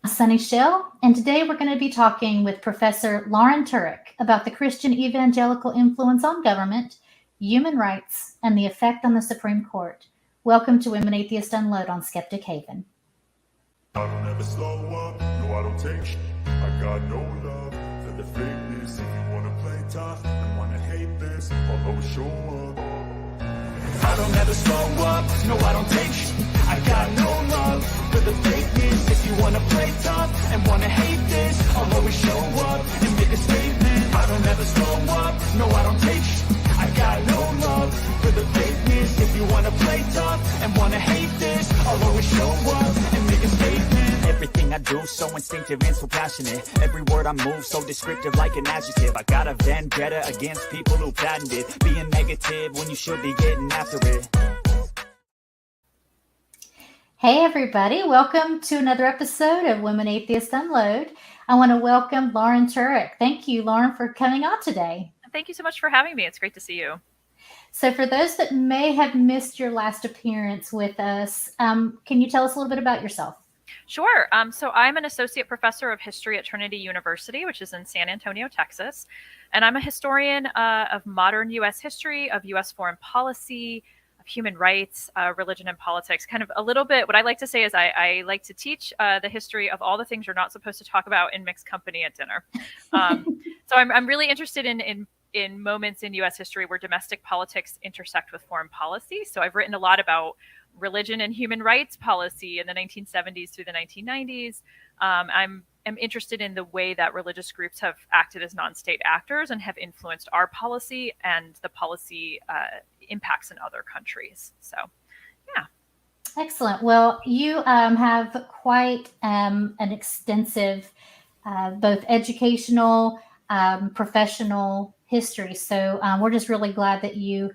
Sunny Shell, and today we're going to be talking with Professor Lauren Turek about the Christian evangelical influence on government, human rights, and the effect on the Supreme Court. Welcome to Women Atheists UNLOAD on Skeptic Haven. I don't ever slow up, no I don't take shit. I got no love for the fakeness. If you wanna play tough and wanna hate this, I'll always show up. I don't ever slow up, no I don't take shit. I got no love for the fakeness. If you wanna play tough and wanna hate this, I'll always show up and make a statement. I don't ever slow up, no I don't take shit. I got no love for the fakeness. If you wanna play tough and wanna hate this, I'll always show up and make a statement. Everything I do so instinctive and so passionate. Every word I move so descriptive like an adjective. I got a vendetta against people who patented being negative when you should be getting after it. Hey everybody, welcome to another episode of Women Atheists UNLOAD. I want to welcome Lauren Turek. Thank you, Lauren, for coming on today. Thank you so much for having me. It's great to see you. So for those that may have missed your last appearance with us, can you tell us a little bit about yourself? Sure. So I'm an associate professor of history at Trinity University, which is in San Antonio, Texas. And I'm a historian of modern U.S. history, of U.S. foreign policy, of human rights, religion and politics. Kind of a little bit, what I like to say is I like to teach the history of all the things you're not supposed to talk about in mixed company at dinner. So I'm really interested in moments in U.S. history where domestic politics intersect with foreign policy. So I've written a lot about religion and human rights policy in the 1970s through the 1990s. I'm interested in the way that religious groups have acted as non-state actors and have influenced our policy and the policy impacts in other countries. So, yeah. Excellent. Well, you have quite an extensive both educational, professional history. So we're just really glad that you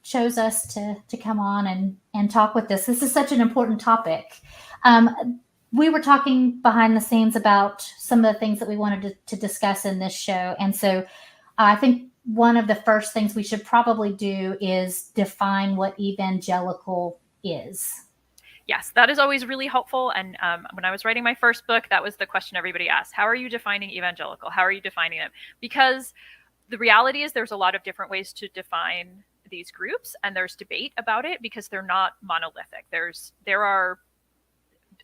chose us to come on and talk with us. This is such an important topic. We were talking behind the scenes about some of the things that we wanted to discuss in this show. And so I think one of the first things we should probably do is define what evangelical is. Yes, that is always really helpful. And when I was writing my first book, that was the question everybody asked. How are you defining evangelical? How are you defining it? Because the reality is there's a lot of different ways to define these groups, and there's debate about it because they're not monolithic. There are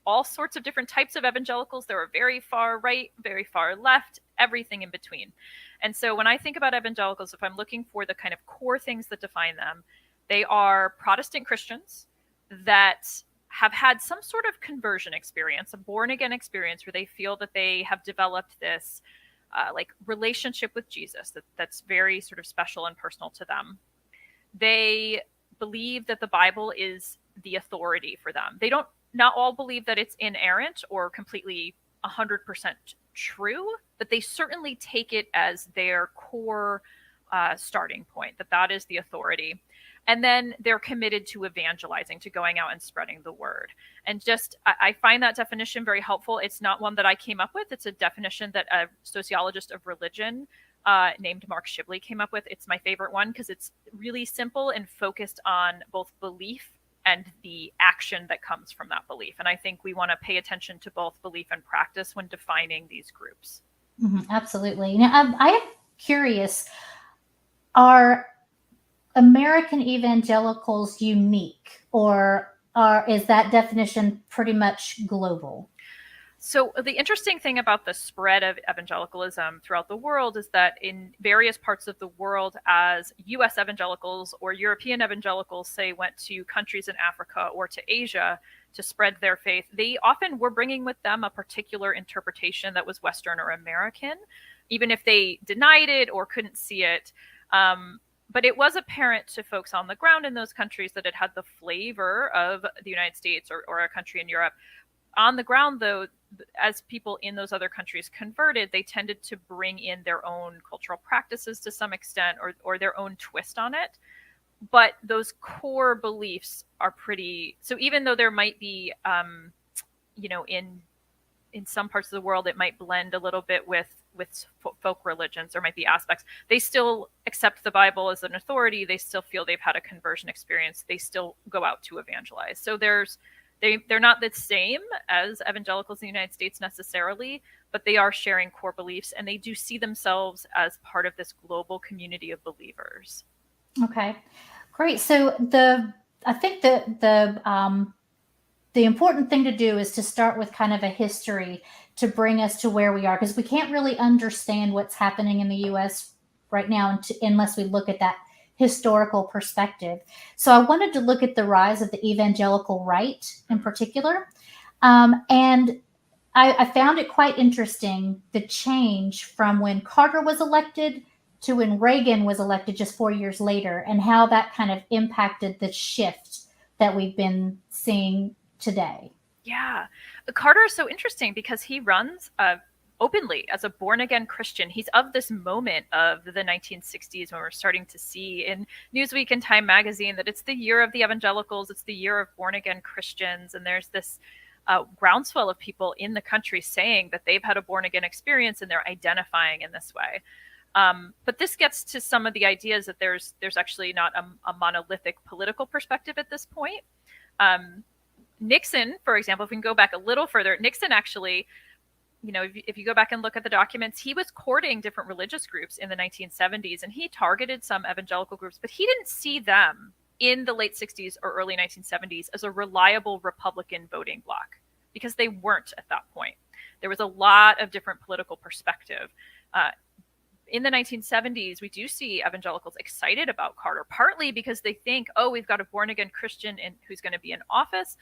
all sorts of different types of evangelicals. There are very far right, very far left, everything in between. And so when I think about evangelicals, if I'm looking for the kind of core things that define them, they are Protestant Christians that have had some sort of conversion experience, a born again experience where they feel that they have developed this like relationship with Jesus that's very sort of special and personal to them. They believe that the Bible is the authority for them. They don't not all believe that it's inerrant or completely 100% true, but they certainly take it as their core starting point, that is the authority. And then they're committed to evangelizing, to going out and spreading the word. And I find that definition very helpful. It's not one that I came up with. It's a definition that a sociologist of religion named Mark Shibley came up with. It's my favorite one because it's really simple and focused on both belief and the action that comes from that belief. And I think we want to pay attention to both belief and practice when defining these groups. Mm-hmm, absolutely. Now, I am curious, are American evangelicals unique, or is that definition pretty much global? So the interesting thing about the spread of evangelicalism throughout the world is that in various parts of the world, as U.S. evangelicals or European evangelicals, say, went to countries in Africa or to Asia to spread their faith, they often were bringing with them a particular interpretation that was Western or American, even if they denied it or couldn't see it. But it was apparent to folks on the ground in those countries that it had the flavor of the United States or a country in Europe. On the ground, though, as people in those other countries converted, they tended to bring in their own cultural practices to some extent or their own twist on it. But those core beliefs are pretty... So even though there might be, in some parts of the world, it might blend a little bit with folk religions. There might be aspects. They still accept the Bible as an authority. They still feel they've had a conversion experience. They still go out to evangelize. So there's they're not the same as evangelicals in the United States necessarily, but they are sharing core beliefs, and they do see themselves as part of this global community of believers. Okay, great. So I think the important thing to do is to start with kind of a history to bring us to where we are, because we can't really understand what's happening in the U.S. right now unless we look at that historical perspective. So I wanted to look at the rise of the evangelical right in particular. And I found it quite interesting, the change from when Carter was elected to when Reagan was elected just 4 years later, and how that kind of impacted the shift that we've been seeing today. Yeah. Carter is so interesting because he runs openly as a born-again Christian. He's of this moment of the 1960s when we're starting to see in Newsweek and Time magazine that it's the year of the evangelicals, it's the year of born-again Christians, and there's this groundswell of people in the country saying that they've had a born-again experience and they're identifying in this way. But this gets to some of the ideas that there's actually not a monolithic political perspective at this point. Nixon, for example, if we can go back a little further, Nixon actually, if you go back and look at the documents, he was courting different religious groups in the 1970s, and he targeted some evangelical groups, but he didn't see them in the late 60s or early 1970s as a reliable Republican voting bloc, because they weren't at that point. There was a lot of different political perspective. In the 1970s, we do see evangelicals excited about Carter, partly because they think, oh, we've got a born-again Christian who's going to be in office.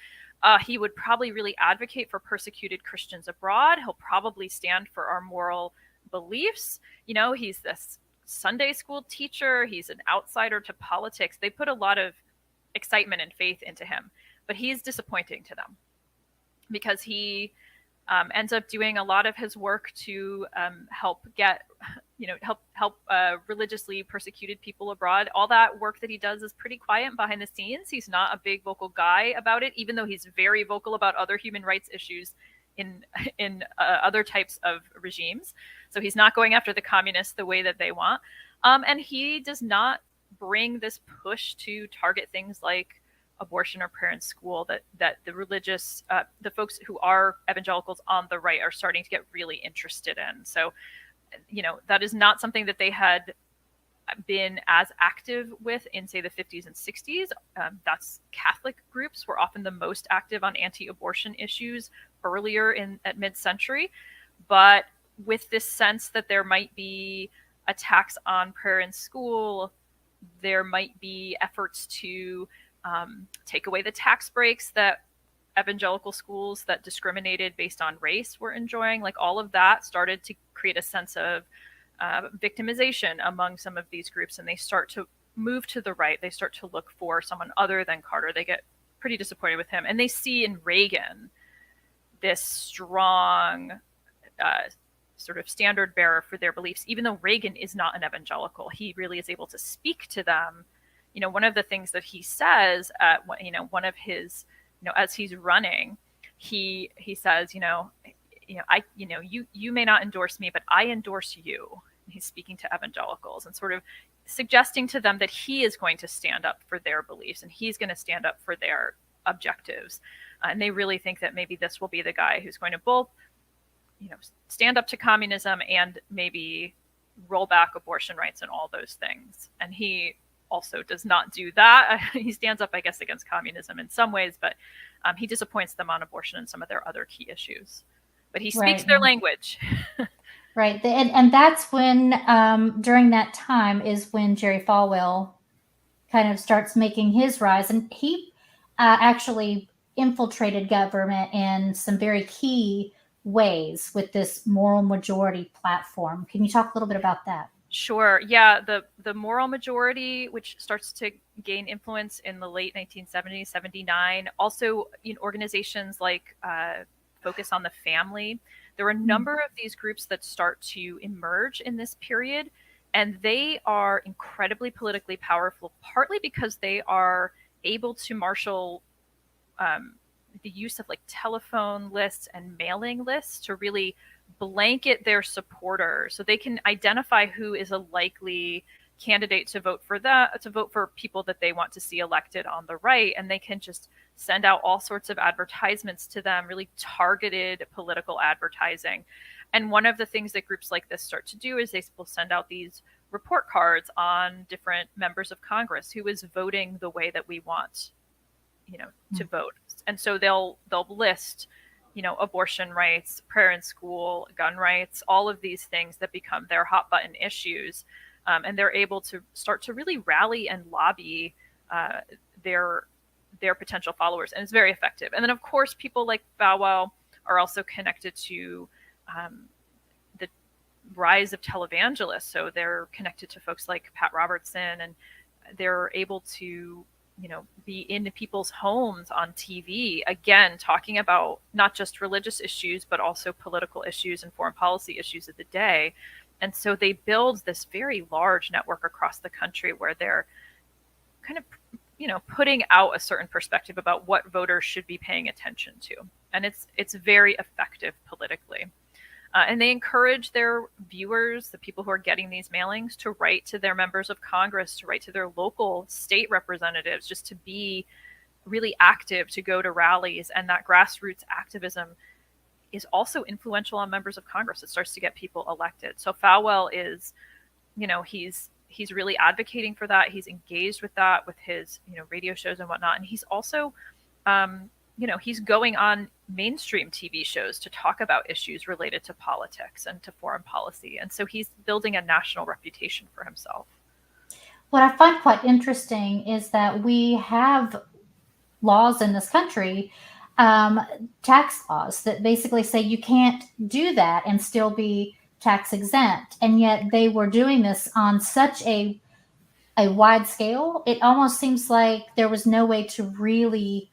He would probably really advocate for persecuted Christians abroad. He'll probably stand for our moral beliefs. He's this Sunday school teacher. He's an outsider to politics. They put a lot of excitement and faith into him, but he's disappointing to them because he ends up doing a lot of his work to help religiously persecuted people abroad. All that work that he does is pretty quiet behind the scenes. He's not a big vocal guy about it, even though he's very vocal about other human rights issues in other types of regimes. So he's not going after the communists the way that they want. And he does not bring this push to target things like abortion or prayer in school that the religious, the folks who are evangelicals on the right are starting to get really interested in. So, that is not something that they had been as active with in, say, the 50s and 60s. That's Catholic groups were often the most active on anti-abortion issues earlier at mid-century. But with this sense that there might be attacks on prayer in school, there might be efforts to take away the tax breaks that evangelical schools that discriminated based on race were enjoying. Like, all of that started to create a sense of victimization among some of these groups, and they start to move to the right. They start to look for someone other than Carter. They get pretty disappointed with him, and they see in Reagan this strong sort of standard bearer for their beliefs. Even though Reagan is not an evangelical, he really is able to speak to them. One of the things that he says at one of his, as he's running, he says, you may not endorse me, but I endorse you. And he's speaking to evangelicals and sort of suggesting to them that he is going to stand up for their beliefs and he's going to stand up for their objectives. And they really think that maybe this will be the guy who's going to both, stand up to communism and maybe roll back abortion rights and all those things. And he also does not do that. He stands up, I guess, against communism in some ways, but he disappoints them on abortion and some of their other key issues. But he speaks their language. Right. And that's when, during that time, is when Jerry Falwell kind of starts making his rise. And he actually infiltrated government in some very key ways with this moral majority platform. Can you talk a little bit about that? Sure. Yeah. The moral majority, which starts to gain influence in the late 1970s, 79, also in organizations like Focus on the Family. There are a number of these groups that start to emerge in this period, and they are incredibly politically powerful, partly because they are able to marshal the use of like telephone lists and mailing lists to really blanket their supporters, so they can identify who is a likely candidate to vote for that, to vote for people that they want to see elected on the right, and they can just send out all sorts of advertisements to them, really targeted political advertising. And one of the things that groups like this start to do is they will send out these report cards on different members of Congress who is voting the way that we want, to vote. And so they'll list, abortion rights, prayer in school, gun rights, all of these things that become their hot button issues. And they're able to start to really rally and lobby their potential followers. And it's very effective. And then, of course, people like Bow Wow are also connected to the rise of televangelists. So they're connected to folks like Pat Robertson, and they're able to, be in people's homes on TV, again, talking about not just religious issues, but also political issues and foreign policy issues of the day. And so they build this very large network across the country where they're kind of, putting out a certain perspective about what voters should be paying attention to. And it's very effective politically. And they encourage their viewers, the people who are getting these mailings, to write to their members of Congress, to write to their local state representatives, just to be really active, to go to rallies. And that grassroots activism is also influential on members of Congress. It starts to get people elected. So Falwell is, he's really advocating for that. He's engaged with that with his, radio shows and whatnot. And he's also, he's going on mainstream TV shows to talk about issues related to politics and to foreign policy. And so he's building a national reputation for himself. What I find quite interesting is that we have laws in this country, tax laws, that basically say you can't do that and still be tax exempt. And yet they were doing this on such a wide scale. It almost seems like there was no way to really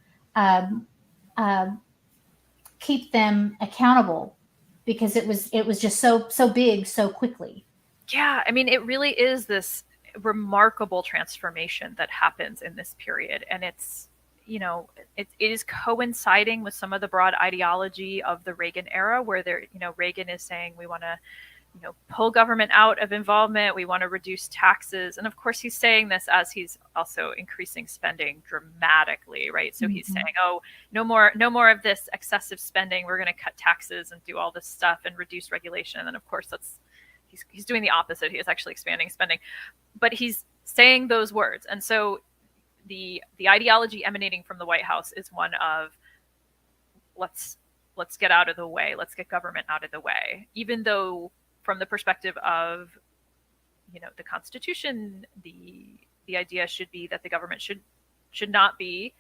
keep them accountable, because it was just so big so quickly. Yeah, I mean, it really is this remarkable transformation that happens in this period, and it's it is coinciding with some of the broad ideology of the Reagan era, where Reagan is saying we want to pull government out of involvement. We want to reduce taxes. And of course, he's saying this as he's also increasing spending dramatically, right? So he's saying, oh, no more of this excessive spending. We're going to cut taxes and do all this stuff and reduce regulation. And then, of course, he's doing the opposite. He is actually expanding spending. But he's saying those words. And so the ideology emanating from the White House is one of let's get out of the way. Let's get government out of the way. Even though from the perspective of, the Constitution, the idea should be that the government should not be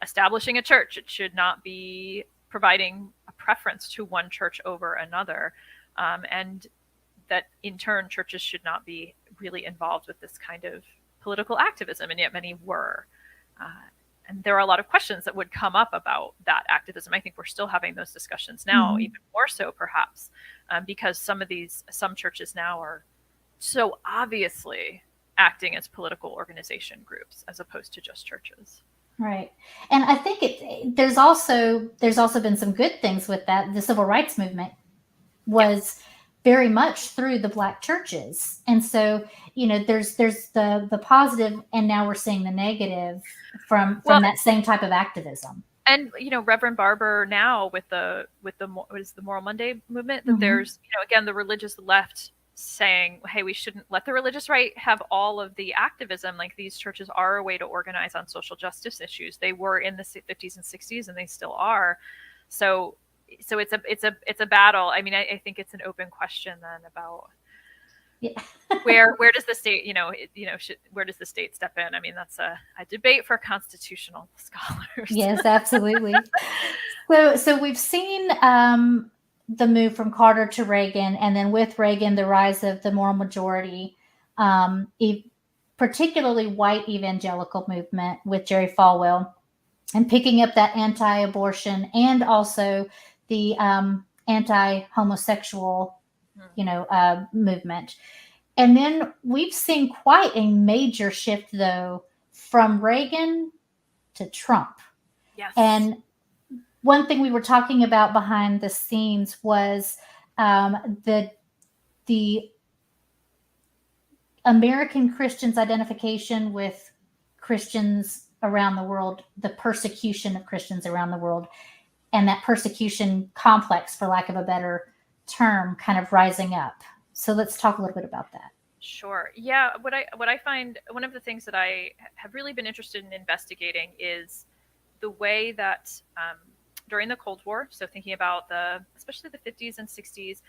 establishing a church. It should not be providing a preference to one church over another. And that in turn, churches should not be really involved with this kind of political activism, and yet many were. And there are a lot of questions that would come up about that activism. I think we're still having those discussions now, even more so perhaps, because some churches now are so obviously acting as political organization groups as opposed to just churches. Right. And I think there's also been some good things with that. The civil rights movement was very much through the Black churches. And so, there's the positive, and now we're seeing the negative from that same type of activism. And, Reverend Barber now with the what is the Moral Monday movement, that there's, again, the religious left saying, hey, we shouldn't let the religious right have all of the activism. Like, these churches are a way to organize on social justice issues. They were in the 50s and 60s, and they still are. So it's a battle. I mean, I think it's an open question then about where does the state, where does the state step in? I mean, that's a debate for constitutional scholars. Yes, absolutely. So we've seen the move from Carter to Reagan, and then with Reagan, the rise of the moral majority, particularly white evangelical movement with Jerry Falwell, and picking up that anti-abortion and also the anti-homosexual, movement. And then we've seen quite a major shift, though, from Reagan to Trump. Yes. And one thing we were talking about behind the scenes was the American Christians' identification with Christians around the world, the persecution of Christians around the world, and that persecution complex, for lack of a better term, kind of rising up. So let's talk a little bit about that. Sure. Yeah. What I find, one of the things that I have really been interested in investigating is the way that during the Cold War, so thinking about especially the 50s and 60s,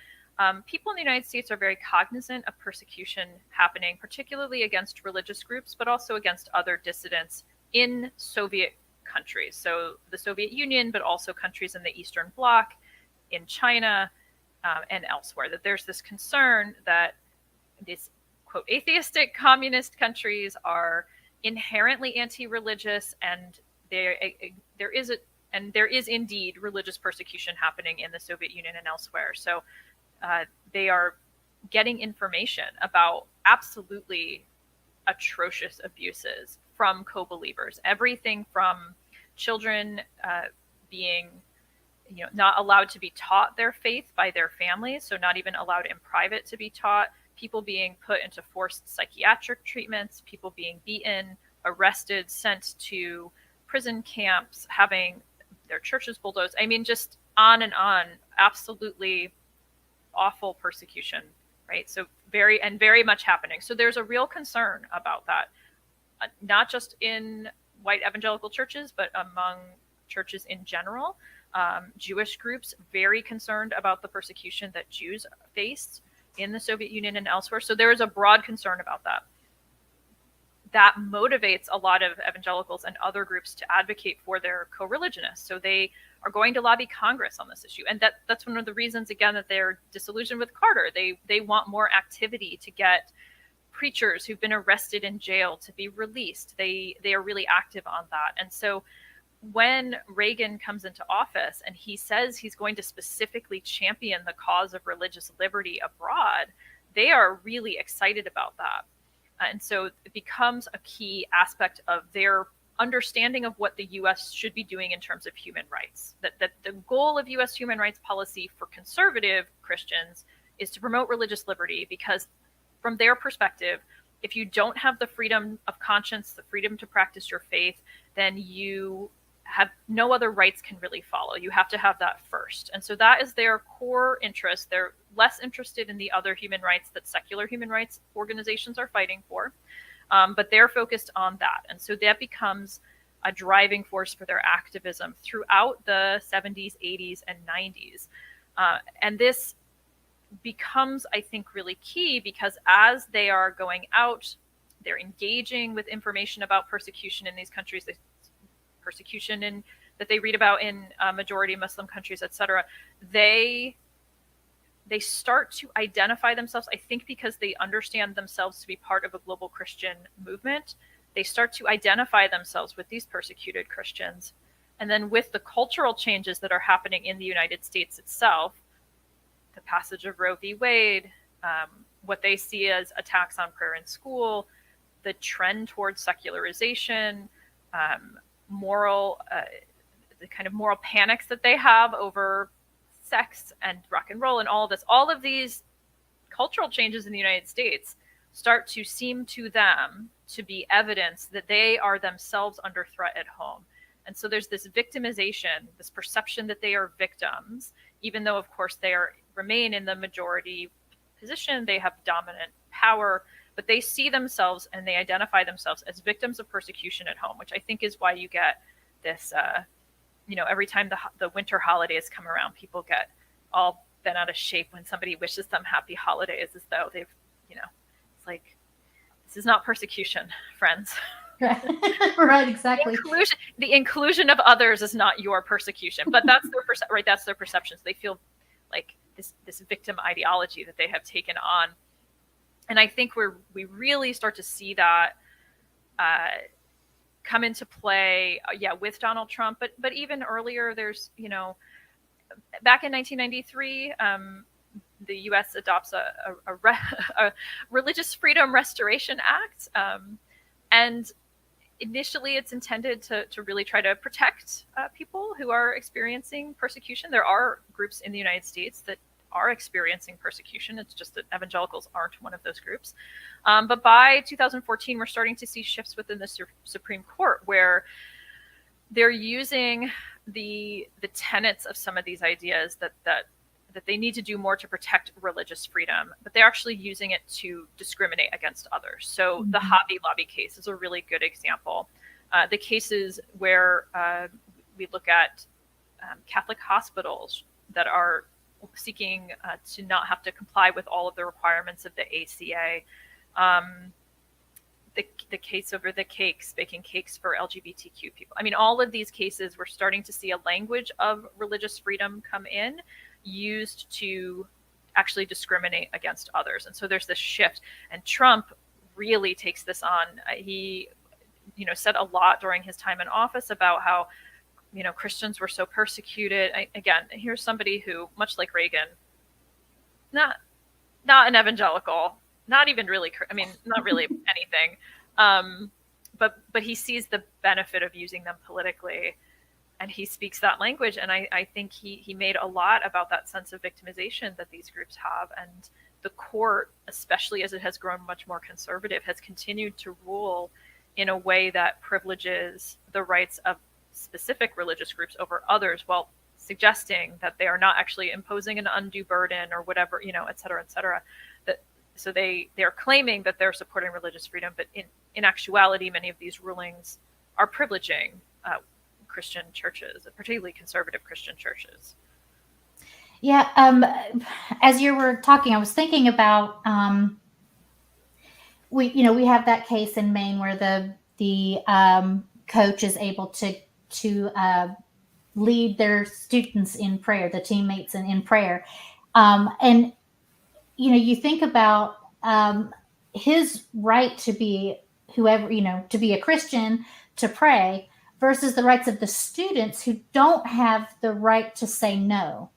people in the United States are very cognizant of persecution happening, particularly against religious groups, but also against other dissidents in Soviet countries. So the Soviet Union, but also countries in the Eastern Bloc, in China, and elsewhere, that there's this concern that these, quote, atheistic communist countries are inherently anti-religious, and there is indeed religious persecution happening in the Soviet Union and elsewhere. So they are getting information about absolutely atrocious abuses from co-believers, everything from children being not allowed to be taught their faith by their families, so not even allowed in private to be taught, people being put into forced psychiatric treatments, people being beaten, arrested, sent to prison camps, having their churches bulldozed. I mean, just on and on. Absolutely awful persecution, right? So very much happening. So there's a real concern about that, not just in white evangelical churches, but among churches in general. Jewish groups very concerned about the persecution that Jews faced in the Soviet Union and elsewhere. So there is a broad concern about that. That motivates a lot of evangelicals and other groups to advocate for their co-religionists. So they are going to lobby Congress on this issue. And that's one of the reasons, again, that they're disillusioned with Carter. They want more activity to get preachers who've been arrested in jail to be released. They are really active on that. And so when Reagan comes into office and he says he's going to specifically champion the cause of religious liberty abroad, they are really excited about that. And so it becomes a key aspect of their understanding of what the U.S. should be doing in terms of human rights. That the goal of U.S. human rights policy for conservative Christians is to promote religious liberty, because from their perspective, if you don't have the freedom of conscience, the freedom to practice your faith, then you have no other rights can really follow. You have to have that first. And so that is their core interest. They're less interested in the other human rights that secular human rights organizations are fighting for, but they're focused on that. And so that becomes a driving force for their activism throughout the 70s, 80s, and 90s. And this becomes, I think, really key, because as they are going out, they're engaging with information about persecution in these countries, persecution that they read about in majority Muslim countries, etc. They start to identify themselves, I think, because they understand themselves to be part of a global Christian movement. They start to identify themselves with these persecuted Christians. And then with the cultural changes that are happening in the United States itself, the passage of Roe v. Wade, what they see as attacks on prayer in school, the trend towards secularization, the kind of moral panics that they have over sex and rock and roll and all of these cultural changes in the United States start to seem to them to be evidence that they are themselves under threat at home. And so there's this victimization, this perception that they are victims, even though, of course, they remain in the majority position, they have dominant power, but they see themselves and they identify themselves as victims of persecution at home, which I think is why you get this, every time the winter holidays come around, people get all bent out of shape when somebody wishes them happy holidays, as though they've, it's like, this is not persecution, friends. Right, exactly. The inclusion of others is not your persecution, but that's their that's their perceptions. They feel like this victim ideology that they have taken on. And I think we really start to see that come into play, with Donald Trump, but even earlier, there's, back in 1993, the U.S. adopts a Religious Freedom Restoration Act, and initially it's intended to really try to protect people who are experiencing persecution. There are groups in the United States that are experiencing persecution. It's just that evangelicals aren't one of those groups. But by 2014, we're starting to see shifts within the Supreme Court where they're using the tenets of some of these ideas that they need to do more to protect religious freedom, but they're actually using it to discriminate against others. So the Hobby Lobby case is a really good example. The cases where we look at Catholic hospitals that are seeking to not have to comply with all of the requirements of the ACA. The case over the cakes, baking cakes for LGBTQ people. I mean, all of these cases, we're starting to see a language of religious freedom come in, used to actually discriminate against others. And so there's this shift. And Trump really takes this on. He, said a lot during his time in office about how, Christians were so persecuted. Again, here's somebody who, much like Reagan, not an evangelical, not even really, not really anything. But he sees the benefit of using them politically, and he speaks that language. And I think he made a lot about that sense of victimization that these groups have. And the court, especially as it has grown much more conservative, has continued to rule in a way that privileges the rights of specific religious groups over others, while suggesting that they are not actually imposing an undue burden or whatever, et cetera, et cetera. So they're claiming that they're supporting religious freedom, but in actuality, many of these rulings are privileging Christian churches, particularly conservative Christian churches. Yeah. As you were talking, I was thinking about we have that case in Maine where the coach is able to lead their students in prayer, the teammates in prayer, and you think about his right to be to be a Christian, to pray, versus the rights of the students who don't have the right to say no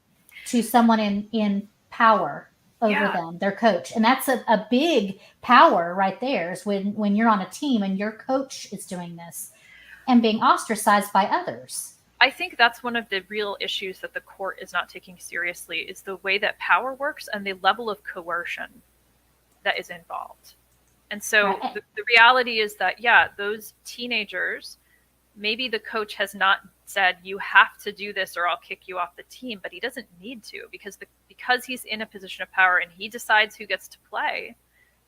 to someone in power over them, their coach. And that's a big power right there, is when you're on a team and your coach is doing this and being ostracized by others. I think that's one of the real issues that the court is not taking seriously, is the way that power works and the level of coercion that is involved. And so the reality is that, those teenagers, maybe the coach has not said, you have to do this or I'll kick you off the team, but he doesn't need to, because he's in a position of power and he decides who gets to play.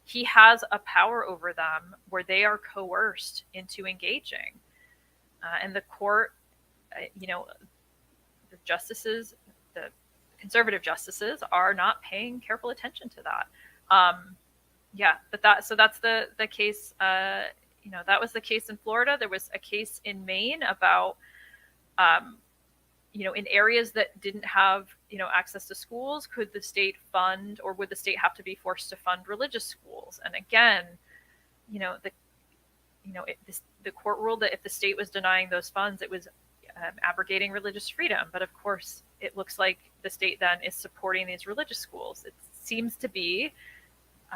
He has a power over them where they are coerced into engaging. And the court, the justices, the conservative justices, are not paying careful attention to that. But that's the case. That was the case in Florida. There was a case in Maine about, in areas that didn't have, access to schools, could the state fund, or would the state have to be forced to fund religious schools? And again, the court ruled that if the state was denying those funds, it was abrogating religious freedom. But of course, it looks like the state then is supporting these religious schools. It seems to be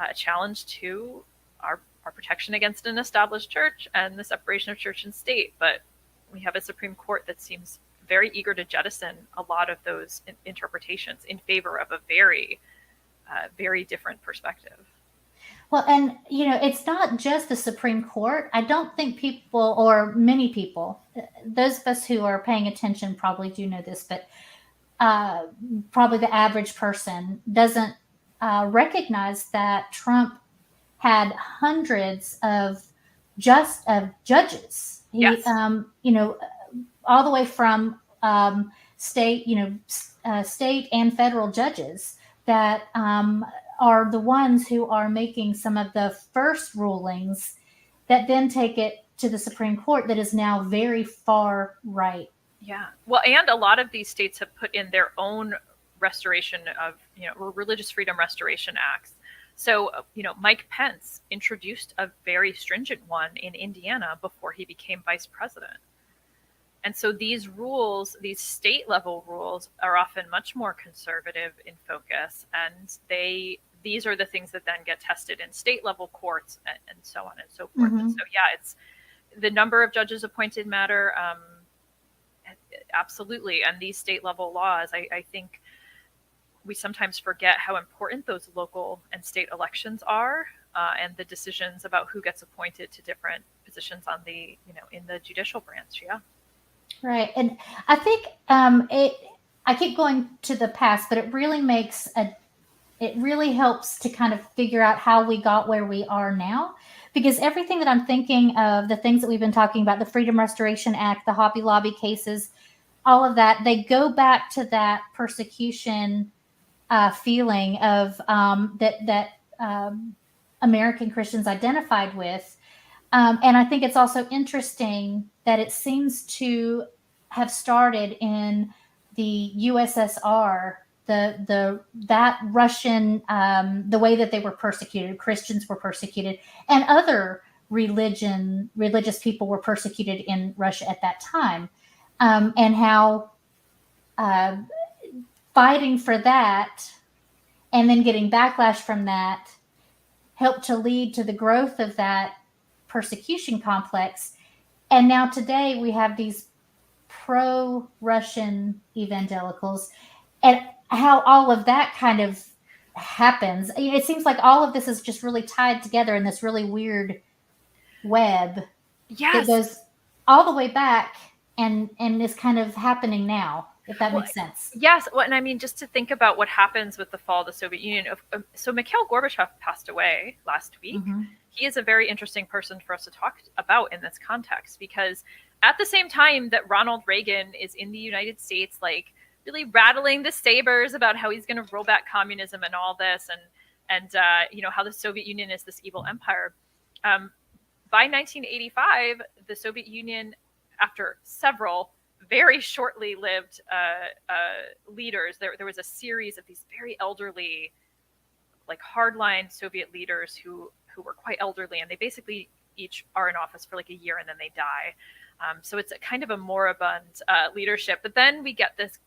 a challenge to our protection against an established church and the separation of church and state. But we have a Supreme Court that seems very eager to jettison a lot of those interpretations in favor of a very, very different perspective. Well, and, it's not just the Supreme Court. I don't think people, or many people, those of us who are paying attention probably do know this, but probably the average person doesn't recognize that Trump had hundreds of judges. He, all the way from state, state and federal judges that are the ones who are making some of the first rulings that then take it to the Supreme Court that is now very far right. Yeah. Well, and a lot of these states have put in their own restoration of, religious freedom restoration acts. So, Mike Pence introduced a very stringent one in Indiana before he became vice president. And so these rules, these state level rules, are often much more conservative in focus, and these are the things that then get tested in state level courts and so on and so forth. Mm-hmm. And so, it's the number of judges appointed matter. Absolutely. And these state level laws, I think we sometimes forget how important those local and state elections are, and the decisions about who gets appointed to different positions on the, in the judicial branch. Yeah. Right. And I think I keep going to the past, but it really helps to kind of figure out how we got where we are now. Because everything that I'm thinking of, the things that we've been talking about, the Freedom Restoration Act, the Hobby Lobby cases, all of that, they go back to that persecution feeling of that American Christians identified with. And I think it's also interesting that it seems to have started in the USSR, that Russian, the way that they were persecuted, Christians were persecuted, and other religious people were persecuted in Russia at that time, and how fighting for that and then getting backlash from that helped to lead to the growth of that persecution complex. And now today we have these pro-Russian evangelicals, and how all of that kind of happens. It seems like all of this is just really tied together in this really weird web. Yes. That goes all the way back and is kind of happening now, if that makes sense. Yes. Well, and I mean, just to think about what happens with the fall of the Soviet Union. So Mikhail Gorbachev passed away last week. Mm-hmm. He is a very interesting person for us to talk about in this context, because at the same time that Ronald Reagan is in the United States, like really rattling the sabers about how he's going to roll back communism and all this, and how the Soviet Union is this evil empire. By 1985, the Soviet Union, after several very shortly lived leaders, there was a series of these very elderly, like hardline Soviet leaders who were quite elderly, and they basically each are in office for like a year and then they die. So it's a kind of a moribund leadership. But then we get this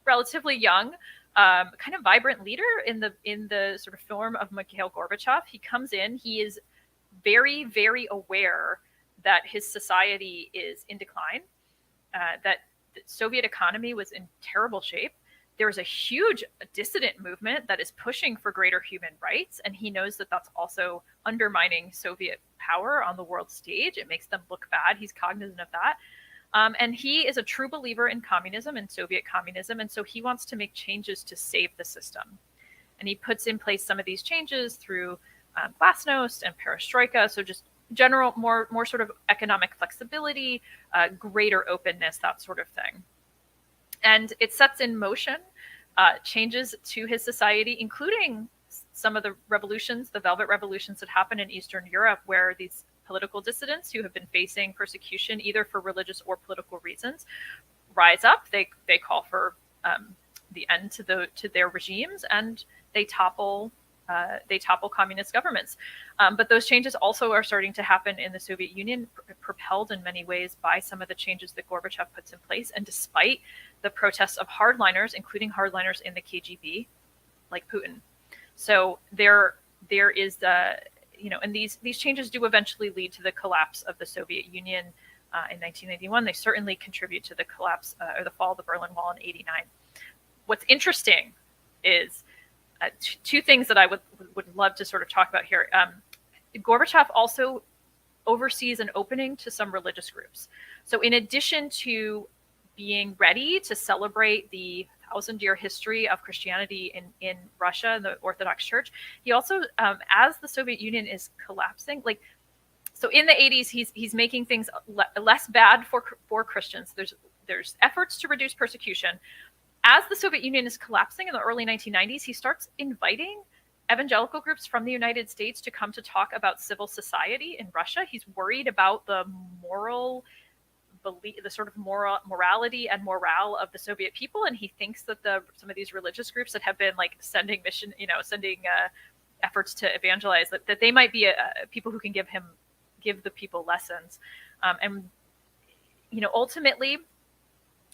relatively young, kind of vibrant leader in the sort of form of Mikhail Gorbachev. He comes in, he is very, very aware that his society is in decline, that the Soviet economy was in terrible shape. There is a huge dissident movement that is pushing for greater human rights, and he knows that that's also undermining Soviet power on the world stage. It makes them look bad. He's cognizant of that. And he is a true believer in communism and Soviet communism, and so he wants to make changes to save the system. And he puts in place some of these changes through glasnost and perestroika, so just general, more sort of economic flexibility, greater openness, that sort of thing. And it sets in motion changes to his society, including some of the revolutions, the Velvet Revolutions that happened in Eastern Europe, where these political dissidents who have been facing persecution, either for religious or political reasons, rise up. They call for the end to their regimes, and they topple communist governments. But those changes also are starting to happen in the Soviet Union, propelled in many ways by some of the changes that Gorbachev puts in place, and despite the protests of hardliners, including hardliners in the KGB, like Putin. So there is and these changes do eventually lead to the collapse of the Soviet Union in 1991. They certainly contribute to the collapse or the fall of the Berlin Wall in 1989. What's interesting is two things that I would love to sort of talk about here. Gorbachev also oversees an opening to some religious groups. So in addition to being ready to celebrate the 1,000-year history of Christianity in Russia, the Orthodox Church, he also, as the Soviet Union is collapsing, so in the 80s, he's making things less bad for Christians. There's efforts to reduce persecution. As the Soviet Union is collapsing in the early 1990s, he starts inviting evangelical groups from the United States to come to talk about civil society in Russia. He's worried about the moral belief, the sort of morality and morale of the Soviet people, and he thinks that some of these religious groups that have been like sending efforts to evangelize, that they might be people who can give the people lessons, and ultimately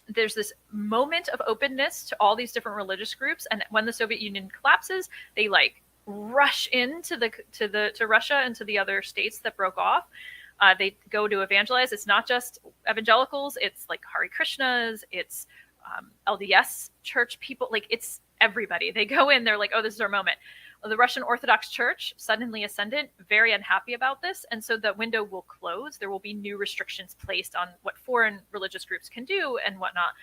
there's this moment of openness to all these different religious groups, and when the Soviet Union collapses, they rush into to Russia and to the other states that broke off. They go to evangelize. It's not just evangelicals. It's like Hare Krishnas. It's LDS church people. everybody. They go in, they're like, oh, this is our moment. The Russian Orthodox Church, suddenly ascendant, very unhappy about this. And so the window will close. There will be new restrictions placed on what foreign religious groups can do and whatnot.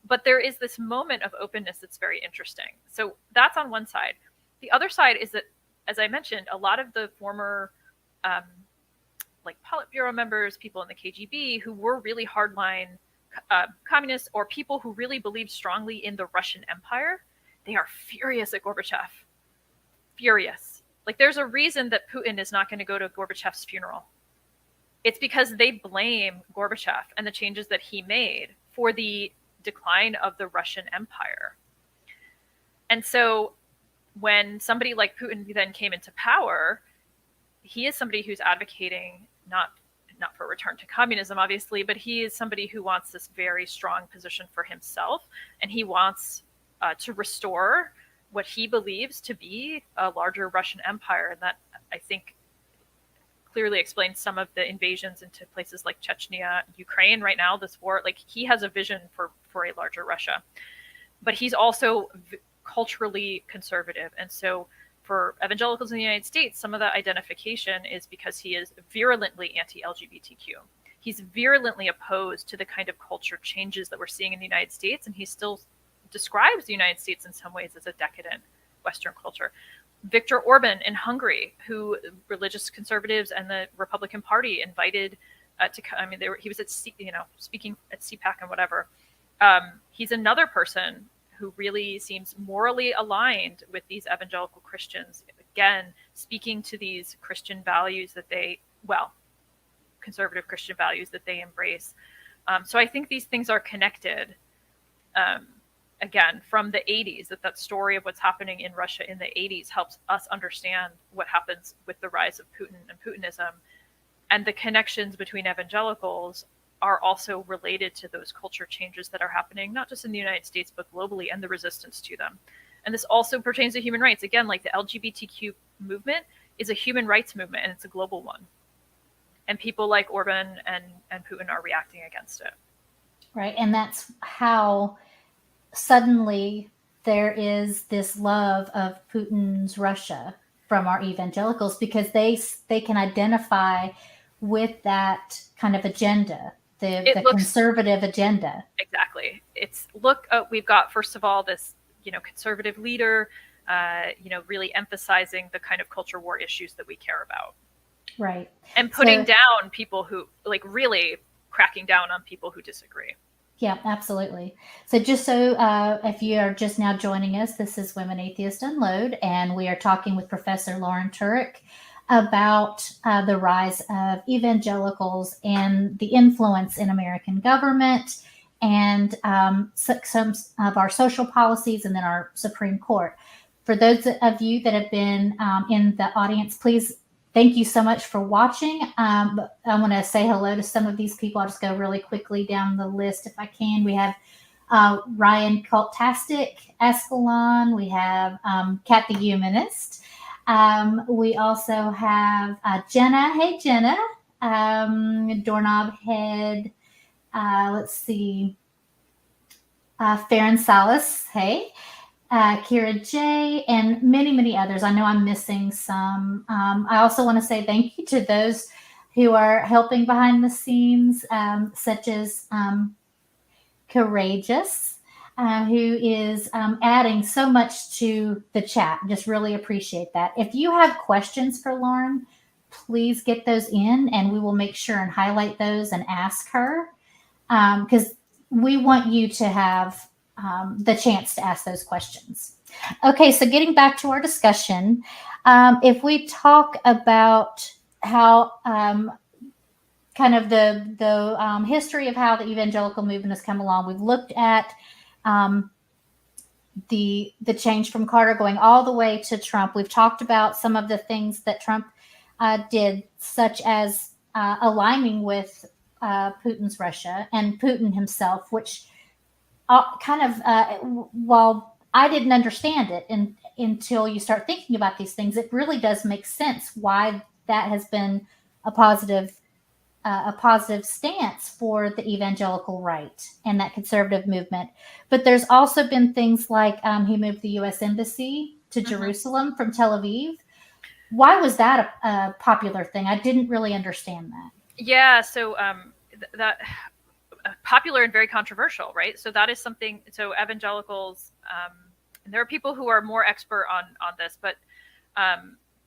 But there is this moment of openness that's very interesting. So that's on one side. The other side is that, as I mentioned, a lot of the former like Politburo members, people in the KGB who were really hardline communists or people who really believed strongly in the Russian Empire, they are furious at Gorbachev. Furious. Like, there's a reason that Putin is not going to go to Gorbachev's funeral. It's because they blame Gorbachev and the changes that he made for the decline of the Russian Empire. And so when somebody like Putin then came into power, he is somebody who's advocating not for a return to communism, obviously, but he is somebody who wants this very strong position for himself, and he wants to restore what he believes to be a larger Russian Empire. And that, I think, clearly explains some of the invasions into places like Chechnya, Ukraine right now, this war. Like, he has a vision for a larger Russia. But he's also culturally conservative. And so for evangelicals in the United States, some of that identification is because he is virulently anti-LGBTQ. He's virulently opposed to the kind of culture changes that we're seeing in the United States, and he still describes the United States in some ways as a decadent Western culture. Viktor Orban in Hungary, who religious conservatives and the Republican Party invited to come. I mean, he was at speaking at CPAC and whatever. He's another person who really seems morally aligned with these evangelical Christians. Again, speaking to these Christian values that conservative Christian values that they embrace. So I think these things are connected. Again, from the 80s, that story of what's happening in Russia in the 80s helps us understand what happens with the rise of Putin and Putinism. And the connections between evangelicals are also related to those culture changes that are happening, not just in the United States, but globally, and the resistance to them. And this also pertains to human rights. Again, like the LGBTQ movement is a human rights movement, and it's a global one. And people like Orban and Putin are reacting against it. Right. And that's how suddenly there is this love of Putin's Russia from our evangelicals, because they can identify with that kind of agenda, the conservative agenda. Exactly. We've got, first of all, this, conservative leader, really emphasizing the kind of culture war issues that we care about. Right. And putting down people who, really cracking down on people who disagree. Yeah, absolutely. So just if you are just now joining us, this is Women Atheists Unload, and we are talking with Professor Lauren Turek about the rise of evangelicals and the influence in American government and some of our social policies and then our Supreme Court. For those of you that have been in the audience, please, thank you so much for watching. But I want to say hello to some of these people. I'll just go really quickly down the list if I can. We have Ryan Cultastic, Escalon. We have Kat the Humanist. We also have Jenna. Hey, Jenna. Doorknob Head. Let's see. Farron Salas. Hey. Kira J, and many, many others. I know I'm missing some. I also want to say thank you to those who are helping behind the scenes, such as Courageous, who is adding so much to the chat. Just really appreciate that. If you have questions for Lauren, please get those in, and we will make sure and highlight those and ask her, because we want you to have the chance to ask those questions. Okay, so getting back to our discussion, if we talk about how kind of the history of how the evangelical movement has come along, we've looked at the change from Carter going all the way to Trump. We've talked about some of the things that Trump did, such as aligning with Putin's Russia and Putin himself, which while I didn't understand it until you start thinking about these things, it really does make sense why that has been a positive a positive stance for the evangelical right and that conservative movement. But there's also been things like he moved the U.S. Embassy to Jerusalem from Tel Aviv. Why was that a popular thing? I didn't really understand that. Yeah, so that popular and very controversial, right? So that is something. So evangelicals, and there are people who are more expert on this, but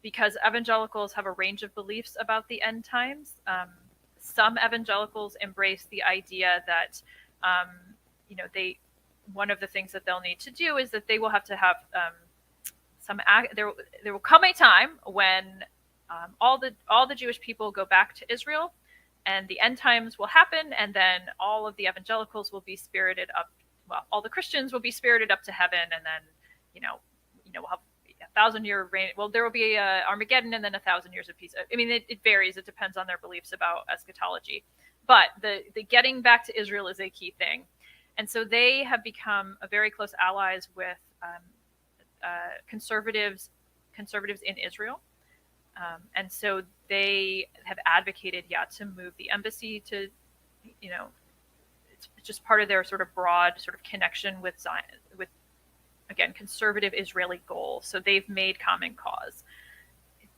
because evangelicals have a range of beliefs about the end times. Some evangelicals embrace the idea that, one of the things that they'll need to do is that they will have to have there will come a time when all the Jewish people go back to Israel, and the end times will happen, and then all of the evangelicals will be spirited up. Well, all the Christians will be spirited up to heaven, and then we'll have 1,000-year reign. Well, there will be Armageddon and then 1,000 years of peace. I mean, it varies. It depends on their beliefs about eschatology. But the getting back to Israel is a key thing. And so they have become a very close allies with conservatives in Israel. And so they have advocated, to move the embassy to, it's just part of their sort of broad sort of connection with Zion, with, again, conservative Israeli goals. So they've made common cause.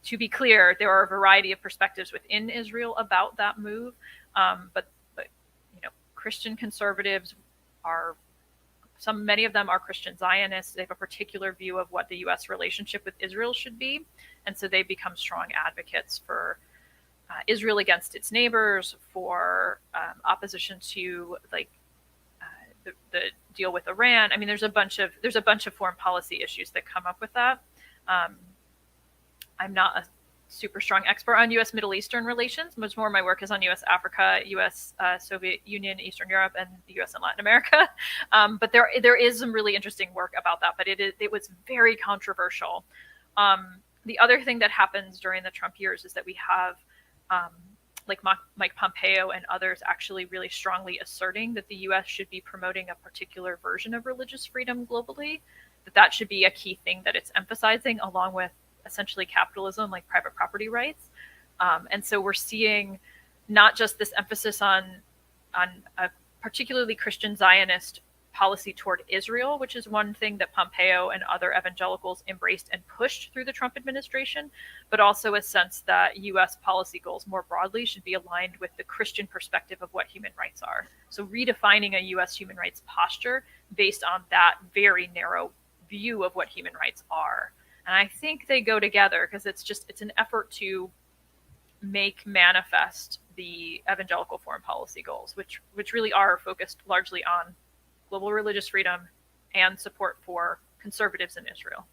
To be clear, there are a variety of perspectives within Israel about that move, but Christian conservatives many of them are Christian Zionists. They have a particular view of what the U.S. relationship with Israel should be, and so they become strong advocates for Israel against its neighbors, for opposition to the deal with Iran. I mean, there's a bunch of foreign policy issues that come up with that. I'm not a super strong expert on U.S. Middle Eastern relations. Much more of my work is on U.S. Africa, U.S. Soviet Union, Eastern Europe, and the U.S. and Latin America. But there is some really interesting work about that. But it was very controversial. The other thing that happens during the Trump years is that we have Mike Pompeo and others actually really strongly asserting that the U.S. should be promoting a particular version of religious freedom globally, that should be a key thing that it's emphasizing, along with essentially capitalism, like private property rights. And so we're seeing not just this emphasis on a particularly Christian Zionist policy toward Israel, which is one thing that Pompeo and other evangelicals embraced and pushed through the Trump administration, but also a sense that U.S. policy goals more broadly should be aligned with the Christian perspective of what human rights are. So redefining a U.S. human rights posture based on that very narrow view of what human rights are. And I think they go together because it's an effort to make manifest the evangelical foreign policy goals, which really are focused largely on global religious freedom and support for conservatives in Israel.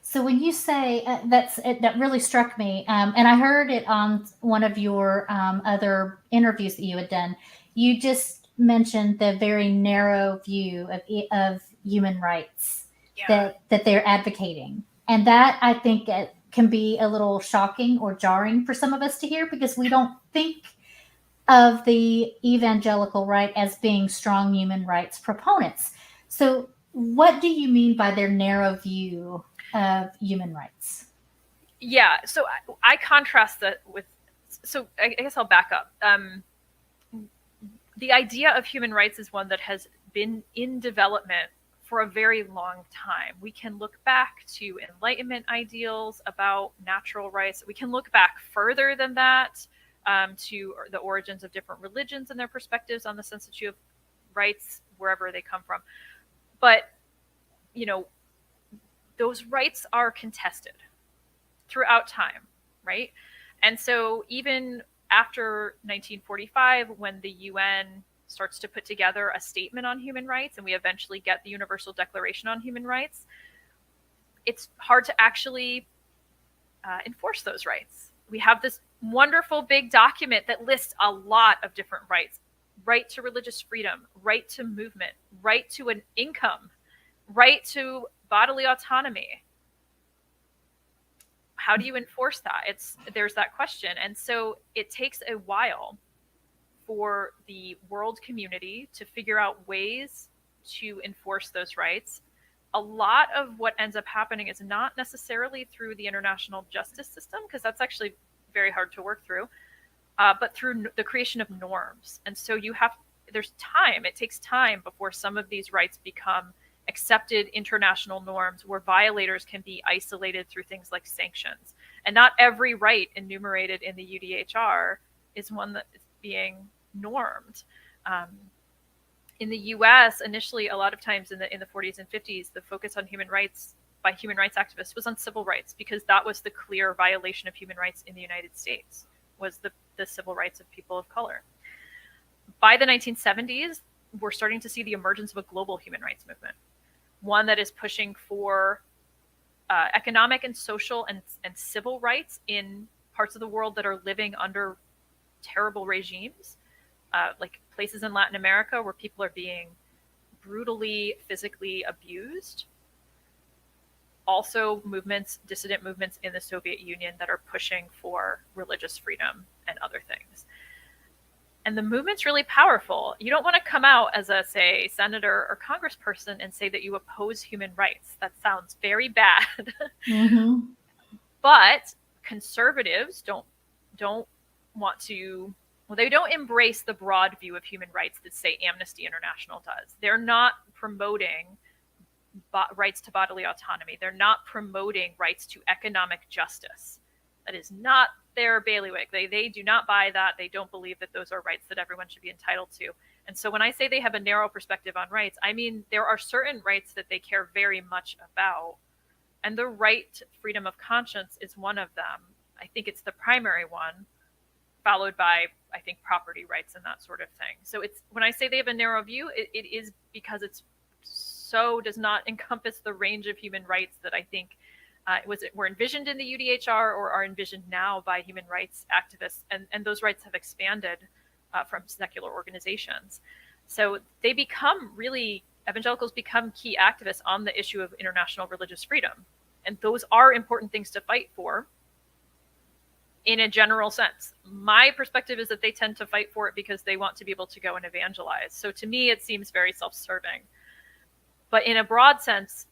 So when you say that really struck me, and I heard it on one of your other interviews that you had done. You just mentioned the very narrow view of human rights that they're advocating. And that, I think, it can be a little shocking or jarring for some of us to hear, because we don't think of the evangelical right as being strong human rights proponents. So what do you mean by their narrow view of human rights? Yeah, so I contrast that with, so I guess I'll back up. The idea of human rights is one that has been in development for a very long time. We can look back to Enlightenment ideals about natural rights. We can look back further than that, to the origins of different religions and their perspectives on the censorship of rights, wherever they come from. But, those rights are contested throughout time, right? And so even after 1945, when the UN starts to put together a statement on human rights, and we eventually get the Universal Declaration on Human Rights, it's hard to actually enforce those rights. We have this wonderful big document that lists a lot of different rights: right to religious freedom, right to movement, right to an income, right to bodily autonomy. How do you enforce that? There's that question. And so it takes a while for the world community to figure out ways to enforce those rights. A lot of what ends up happening is not necessarily through the international justice system, because that's actually very hard to work through. but through the creation of norms. And so there's time. It takes time before some of these rights become accepted international norms where violators can be isolated through things like sanctions. And not every right enumerated in the UDHR is one that is being normed. In the U.S., initially, a lot of times in the 40s and 50s, the focus on human rights by human rights activists was on civil rights, because that was the clear violation of human rights in the United States, was the civil rights of people of color. By the 1970s, we're starting to see the emergence of a global human rights movement, one that is pushing for economic and social and civil rights in parts of the world that are living under terrible regimes, like places in Latin America where people are being brutally physically abused. Also dissident movements in the Soviet Union that are pushing for religious freedom and other things. And the movement's really powerful. You don't want to come out as a, say, senator or congressperson and say that you oppose human rights. That sounds very bad. Mm-hmm. But conservatives don't want to, well, they don't embrace the broad view of human rights that, say, Amnesty International does. They're not promoting rights to bodily autonomy. They're not promoting rights to economic justice. That is not their bailiwick. They do not buy that. They don't believe that those are rights that everyone should be entitled to. And so when I say they have a narrow perspective on rights, I mean there are certain rights that they care very much about. And the right to freedom of conscience is one of them. I think it's the primary one, followed by, I think, property rights and that sort of thing. So it's, when I say they have a narrow view, it is because it's so does not encompass the range of human rights that I think were envisioned in the UDHR or are envisioned now by human rights activists. And those rights have expanded from secular organizations. So they become evangelicals become key activists on the issue of international religious freedom. And those are important things to fight for in a general sense. My perspective is that they tend to fight for it because they want to be able to go and evangelize. So to me, it seems very self-serving. But in a broad sense,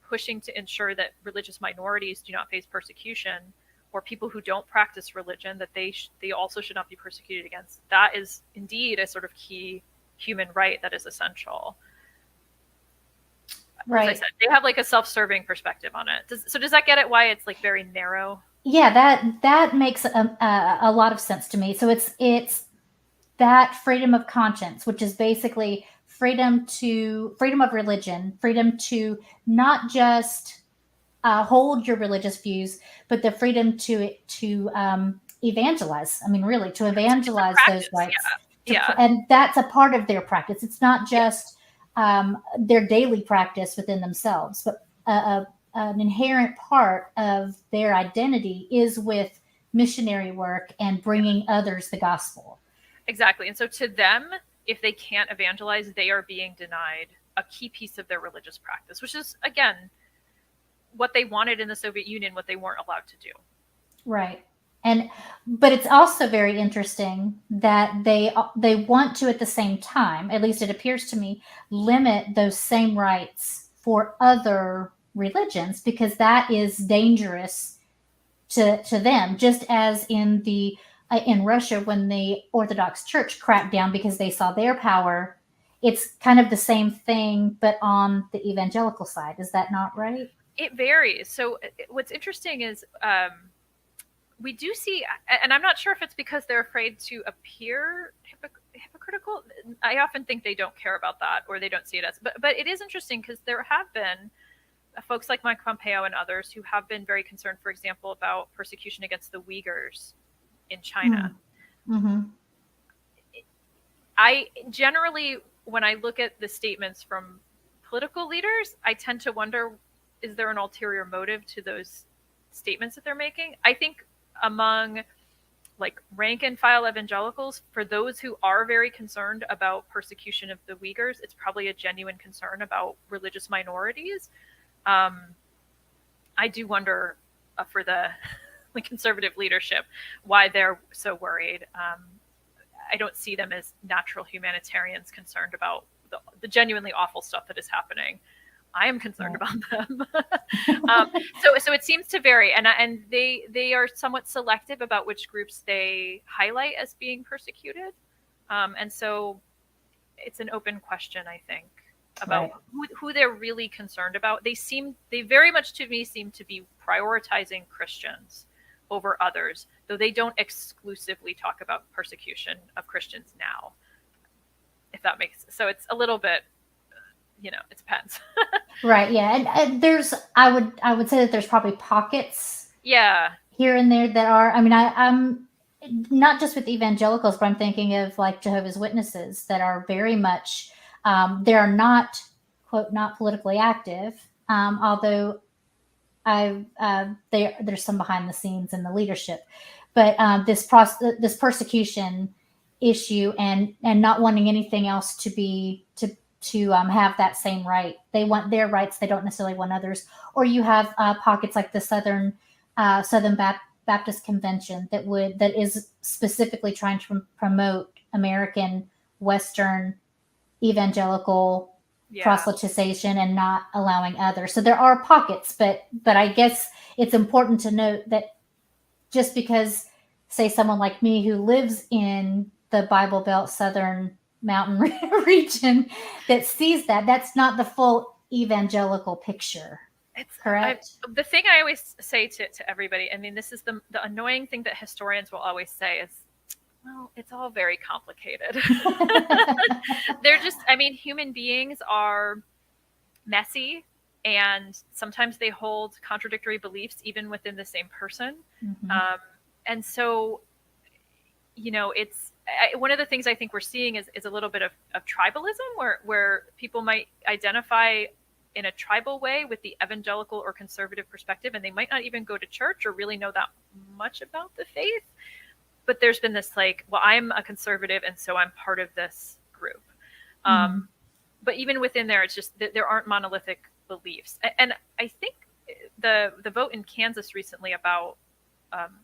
pushing to ensure that religious minorities do not face persecution, or people who don't practice religion, that they also should not be persecuted against. That is indeed a sort of key human right that is essential. Right. As I said, they have like a self-serving perspective on it. Does that get at why it's like very narrow? Yeah, that makes a lot of sense to me. So it's that freedom of conscience, which is basically freedom of religion, freedom to not just hold your religious views, but the freedom to evangelize. I mean, really, to evangelize those rights. Yeah. And that's a part of their practice. It's not just their daily practice within themselves, but an inherent part of their identity is with missionary work and bringing others the gospel. Exactly. And so to them, if they can't evangelize, they are being denied a key piece of their religious practice, which is, again, what they wanted in the Soviet Union, what they weren't allowed to do. Right. But it's also very interesting that they want to, at the same time, at least it appears to me, limit those same rights for other religions, because that is dangerous to them, just as in Russia, when the Orthodox Church cracked down because they saw their power. It's kind of the same thing, but on the evangelical side. Is that not right? It varies. So what's interesting is we do see, and I'm not sure if it's because they're afraid to appear hypocritical. I often think they don't care about that, or they don't see it as, but it is interesting because there have been folks like Mike Pompeo and others who have been very concerned, for example, about persecution against the Uyghurs in China. Mm-hmm. I generally, when I look at the statements from political leaders, I tend to wonder, is there an ulterior motive to those statements that they're making? I think among like rank and file evangelicals, for those who are very concerned about persecution of the Uyghurs, it's probably a genuine concern about religious minorities. I do wonder for the conservative leadership why they're so worried. I don't see them as natural humanitarians concerned about the genuinely awful stuff that is happening I am concerned Right. about them. So it seems to vary, and they are somewhat selective about which groups they highlight as being persecuted, and so it's an open question, I think, about Right. who they're really concerned about. They very much to me seem to be prioritizing Christians over others, though they don't exclusively talk about persecution of Christians now, if that makes sense. So it's a little bit, it depends. Right. Yeah. And there's, I would say that there's probably pockets Yeah. here and there that are, I mean, I'm not just with evangelicals, but I'm thinking of like Jehovah's Witnesses that are very much, they're not, quote, not politically active, although there's some behind the scenes in the leadership, but this persecution issue and not wanting anything else to have that same right. They want their rights. They don't necessarily want others. Or you have pockets like the Southern Baptist Convention that is specifically trying to promote American Western evangelical proselytization and not allowing others. So there are pockets, but I guess it's important to note that just because, say, someone like me who lives in the Bible Belt Southern Mountain region that sees that's not the full evangelical picture. It's correct. The thing I always say to everybody, I mean, this is the annoying thing that historians will always say is, well, it's all very complicated. They're just, I mean, human beings are messy, and sometimes they hold contradictory beliefs even within the same person. Mm-hmm. And so, it's one of the things I think we're seeing is a little bit of tribalism where people might identify in a tribal way with the evangelical or conservative perspective, and they might not even go to church or really know that much about the faith. But there's been this like, well, I'm a conservative, and so I'm part of this group. Mm-hmm. But even within there, it's just that there aren't monolithic beliefs. And I think the vote in Kansas recently about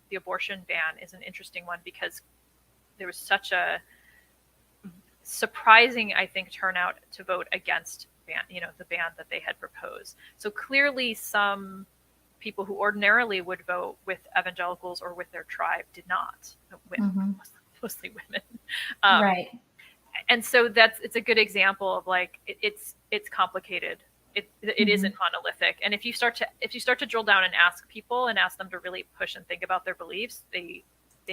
the abortion ban is an interesting one, because there was such a surprising, I think, turnout to vote against the ban that they had proposed. So clearly some people who ordinarily would vote with evangelicals or with their tribe did not. Mm-hmm. Mostly women. Right. And so it's a good example of like, it's complicated. It mm-hmm. isn't monolithic. And if you start to drill down and ask people and ask them to really push and think about their beliefs, they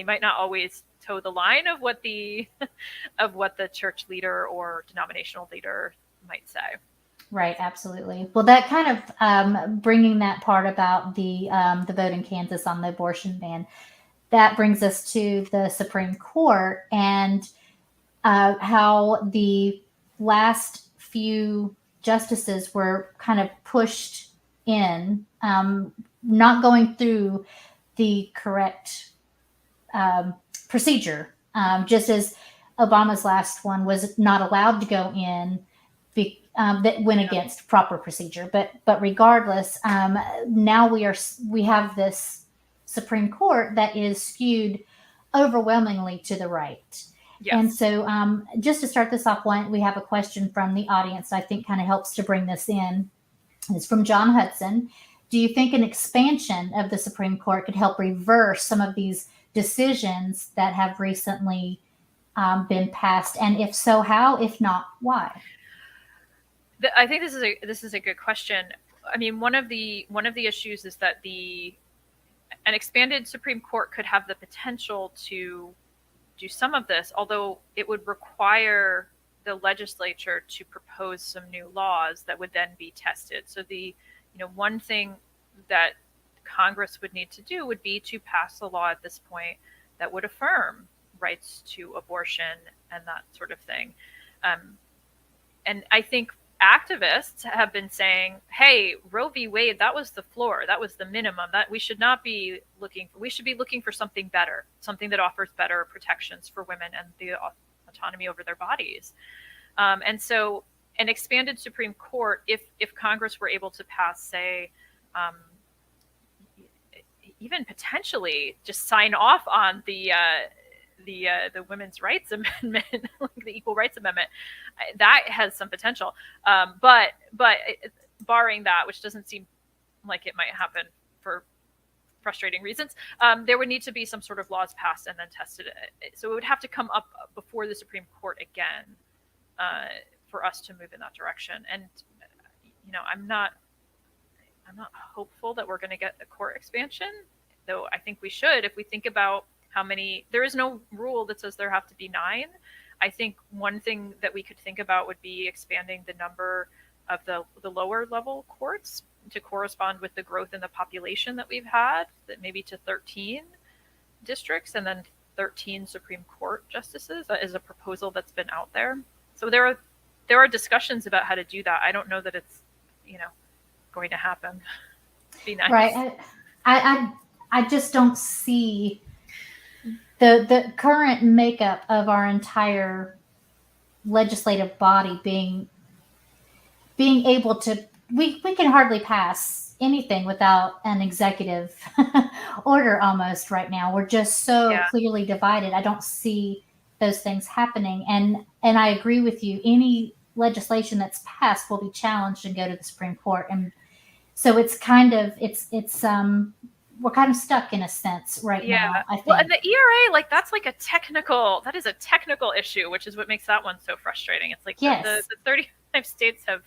might not always toe the line of what the church leader or denominational leader might say. Right, absolutely. Well, that kind of bringing that part about the vote in Kansas on the abortion ban, that brings us to the Supreme Court and how the last few justices were kind of pushed in, not going through the correct procedure, just as Obama's last one was not allowed to go in, that went against proper procedure. But regardless, now we have this Supreme Court that is skewed overwhelmingly to the right. Yes. And so just to start this off, we have a question from the audience I think kind of helps to bring this in. It's from John Hudson. Do you think an expansion of the Supreme Court could help reverse some of these decisions that have recently been passed? And if so, how? If not, why? I think this is a good question. I mean, one of the issues is that an expanded Supreme Court could have the potential to do some of this, although it would require the legislature to propose some new laws that would then be tested. So one thing that Congress would need to do would be to pass a law at this point that would affirm rights to abortion and that sort of thing. And I think activists have been saying, hey, Roe v. Wade, that was the floor, that was the minimum, that we should be looking for something better, something that offers better protections for women and the autonomy over their bodies. And so an expanded Supreme Court, if Congress were able to pass, say, even potentially just sign off on the Women's Rights Amendment, the Equal Rights Amendment, that has some potential. But barring that, which doesn't seem like it might happen for frustrating reasons, there would need to be some sort of laws passed and then tested. So it would have to come up before the Supreme Court again for us to move in that direction. And I'm not hopeful that we're going to get a court expansion, though I think we should. If we think about how many, there is no rule that says there have to be 9. I think one thing that we could think about would be expanding the number of the lower level courts to correspond with the growth in the population that we've had, that maybe to 13 districts and then 13 Supreme Court justices. That is a proposal that's been out there. So there are discussions about how to do that. I don't know that it's going to happen. Be nice. Right. I just don't see the current makeup of our entire legislative body being able to, we can hardly pass anything without an executive order almost right now. We're just so clearly divided. I don't see those things happening. And I agree with you. Any legislation that's passed will be challenged and go to the Supreme Court. And so it's kind of, we're kind of stuck in a sense right now, I think. Well, and the ERA, that is a technical issue, which is what makes that one so frustrating. It's like the 35 states have,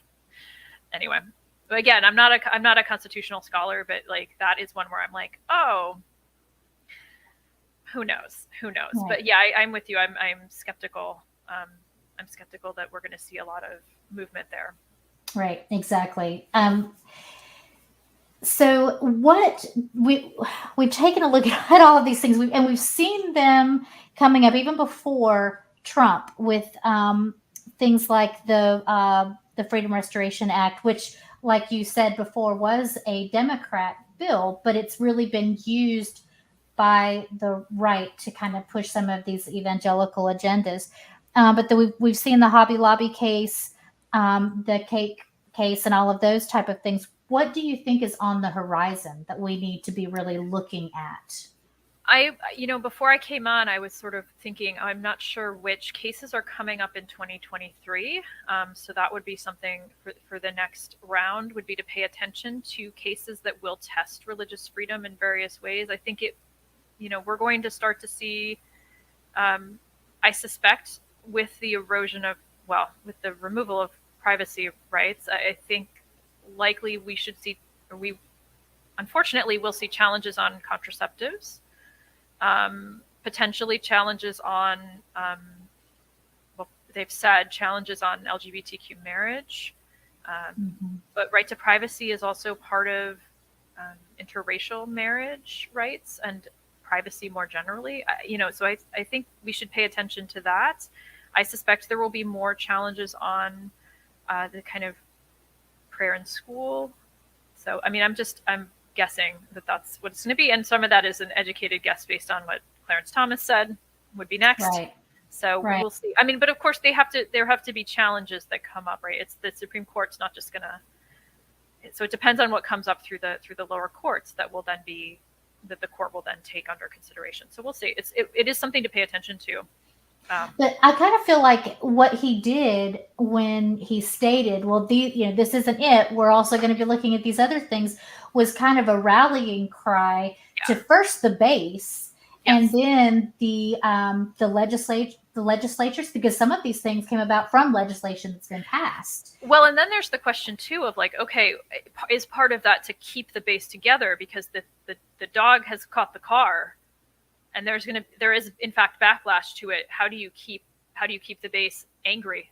anyway. Again, I'm not a constitutional scholar, but like that is one where I'm like, oh, who knows? Right. But yeah, I'm with you. I'm skeptical. I'm skeptical that we're going to see a lot of movement there. Right. Exactly. So what we've taken a look at all of these things, and we've seen them coming up even before Trump with things like the Freedom Restoration Act, which, like you said before, was a Democrat bill, but it's really been used by the right to kind of push some of these evangelical agendas. But we've seen the Hobby Lobby case, the cake case, and all of those type of things. What do you think is on the horizon that we need to be really looking at? Before I came on, I was sort of thinking, I'm not sure which cases are coming up in 2023. So that would be something for the next round, would be to pay attention to cases that will test religious freedom in various ways. I think we're going to start to see, I suspect, with the with the removal of privacy rights, I think likely we unfortunately will see challenges on contraceptives. Potentially challenges on, they've said challenges on LGBTQ marriage, but right to privacy is also part of interracial marriage rights and privacy more generally. So I think we should pay attention to that. I suspect there will be more challenges on the kind of prayer in school. So, I'm guessing that that's what it's going to be. And some of that is an educated guess based on what Clarence Thomas said would be next. Right. So we'll see. But of course there have to be challenges that come up, right? It's the Supreme Court's not just gonna, so it depends on what comes up through the lower courts that the court will then take under consideration. So we'll see. It is something to pay attention to. But I kind of feel like what he did when he stated, well, this isn't it, we're also going to be looking at these other things, was kind of a rallying cry to first the base, and then the legislatures, because some of these things came about from legislation that's been passed. Well, and then there's the question too of like, okay, is part of that to keep the base together because the dog has caught the car, and there is in fact backlash to it. How do you keep the base angry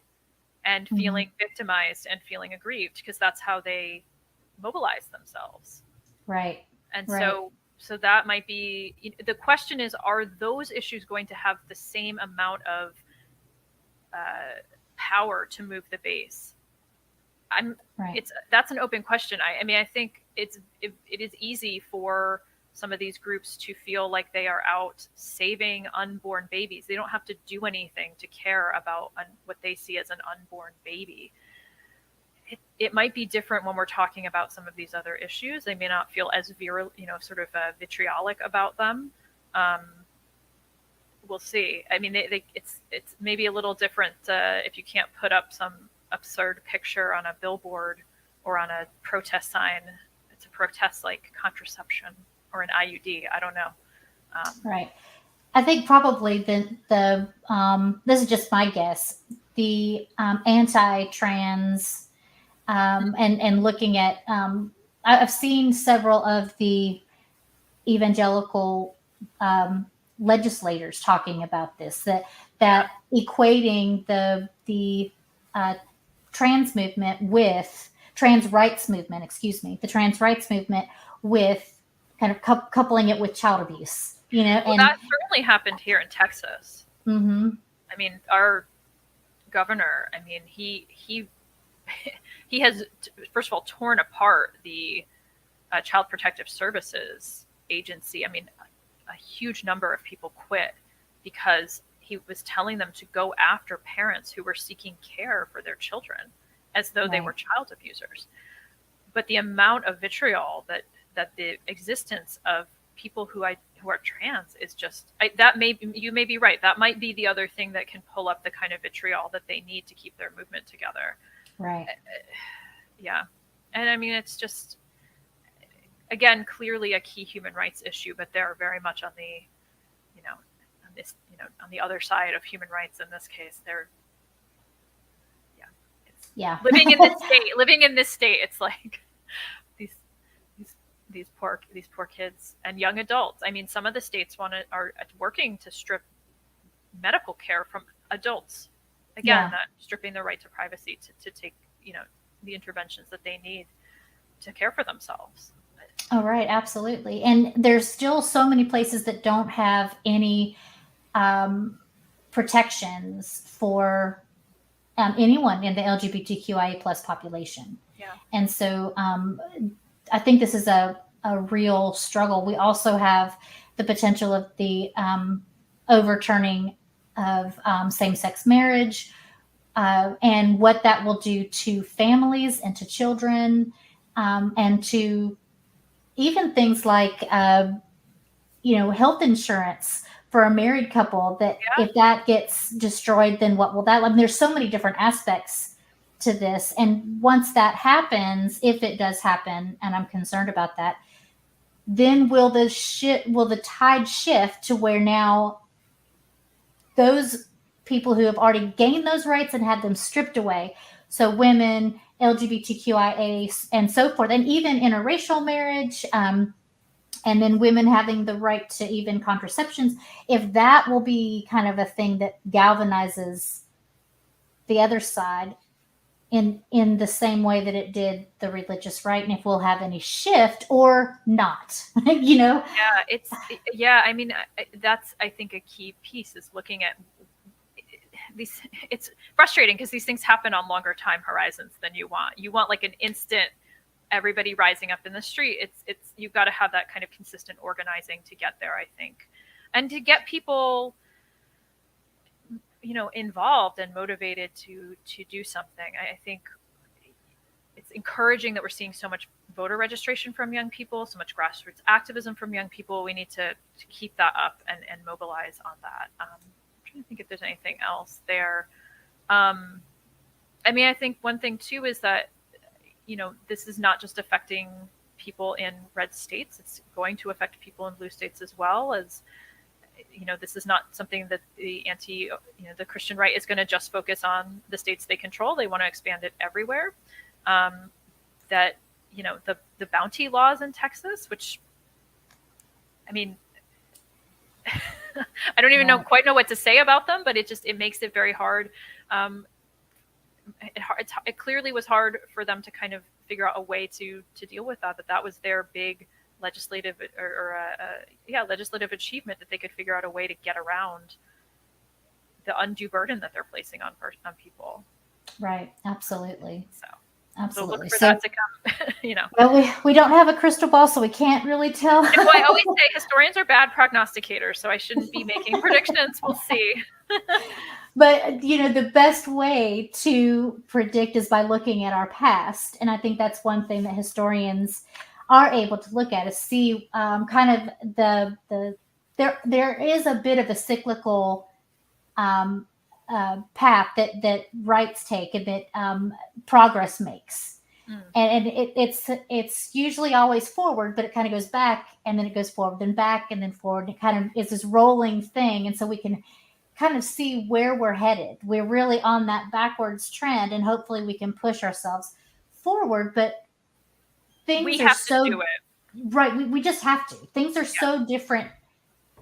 and feeling victimized and feeling aggrieved, because that's how they mobilize themselves. Right. And so that might be, the question is, are those issues going to have the same amount of power to move the base? That's an open question. I think it is easy for some of these groups to feel like they are out saving unborn babies. They don't have to do anything to care about what they see as an unborn baby. It might be different when we're talking about some of these other issues. They may not feel as vitriolic about them. We'll see. It's maybe a little different if you can't put up some absurd picture on a billboard or on a protest sign to protest like contraception or an IUD. I don't know. Right. I think probably the this is just my guess, the anti-trans and looking at I've seen several of the evangelical legislators talking about this, that equating the trans movement with trans rights movement, the trans rights movement with kind of coupling it with child abuse, Well, and that certainly happened here in Texas. mm-hmm. I mean, our governor, I mean, he has, first of all, torn apart the Child Protective Services agency. I mean, a huge number of people quit because he was telling them to go after parents who were seeking care for their children as though they were child abusers. But the amount of vitriol that the existence of people who are trans is just, you may be right. That might be the other thing that can pull up the kind of vitriol that they need to keep their movement together. Right. Yeah. And I mean, it's just, again, clearly a key human rights issue, but they're very much on the, on the other side of human rights in this case. They're, living in this state, it's like these poor kids and young adults. I mean, some of the states are working to strip medical care from adults. Again, that stripping their right to privacy to take, the interventions that they need to care for themselves. Oh, right. Absolutely. And there's still so many places that don't have any protections for anyone in the LGBTQIA plus population. Yeah. And so I think this is a real struggle. We also have the potential of the overturning of same-sex marriage and what that will do to families and to children and to even things like, health insurance for a married couple, that if that gets destroyed, then what will that, I mean, there's so many different aspects to this. And once that happens, if it does happen, and I'm concerned about that, then will the tide shift to where now those people who have already gained those rights and had them stripped away, so women, LGBTQIA, and so forth, and even interracial marriage, and then women having the right to even contraceptions, if that will be kind of a thing that galvanizes the other side in the same way that it did the religious right, and if we'll have any shift or not, I mean, that's, I think, a key piece is looking at these. It's frustrating because these things happen on longer time horizons than you want like an instant everybody rising up in the street. It's you've got to have that kind of consistent organizing to get there, I think, and to get people involved and motivated to do something. I think it's encouraging that we're seeing so much voter registration from young people, so much grassroots activism from young people. We need to keep that up and mobilize on that. I'm trying to think if there's anything else there. I mean, I think one thing too is that this is not just affecting people in red states. It's going to affect people in blue states as well. As this is not something that the the Christian right is going to just focus on the states they control. They want to expand it everywhere. That the bounty laws in Texas, which, I mean, I don't even quite know what to say about them, but it makes it very hard. It clearly was hard for them to kind of figure out a way to deal with that. That was their big legislative legislative achievement, that they could figure out a way to get around the undue burden that they're placing on people. Right. Absolutely. So look for that to come. Well, we don't have a crystal ball, so we can't really tell. Well, I always say historians are bad prognosticators, so I shouldn't be making predictions. We'll see. But, the best way to predict is by looking at our past. And I think that's one thing that historians are able to look at, is see kind of there is a bit of a cyclical path that rights take and that progress makes. And it's usually always forward, but it kind of goes back and then it goes forward and back and then forward. It kind of is this rolling thing. And so we can kind of see where we're headed. We're really on that backwards trend, and hopefully we can push ourselves forward. But things We are have so to do it. right. We just have to. Things are so different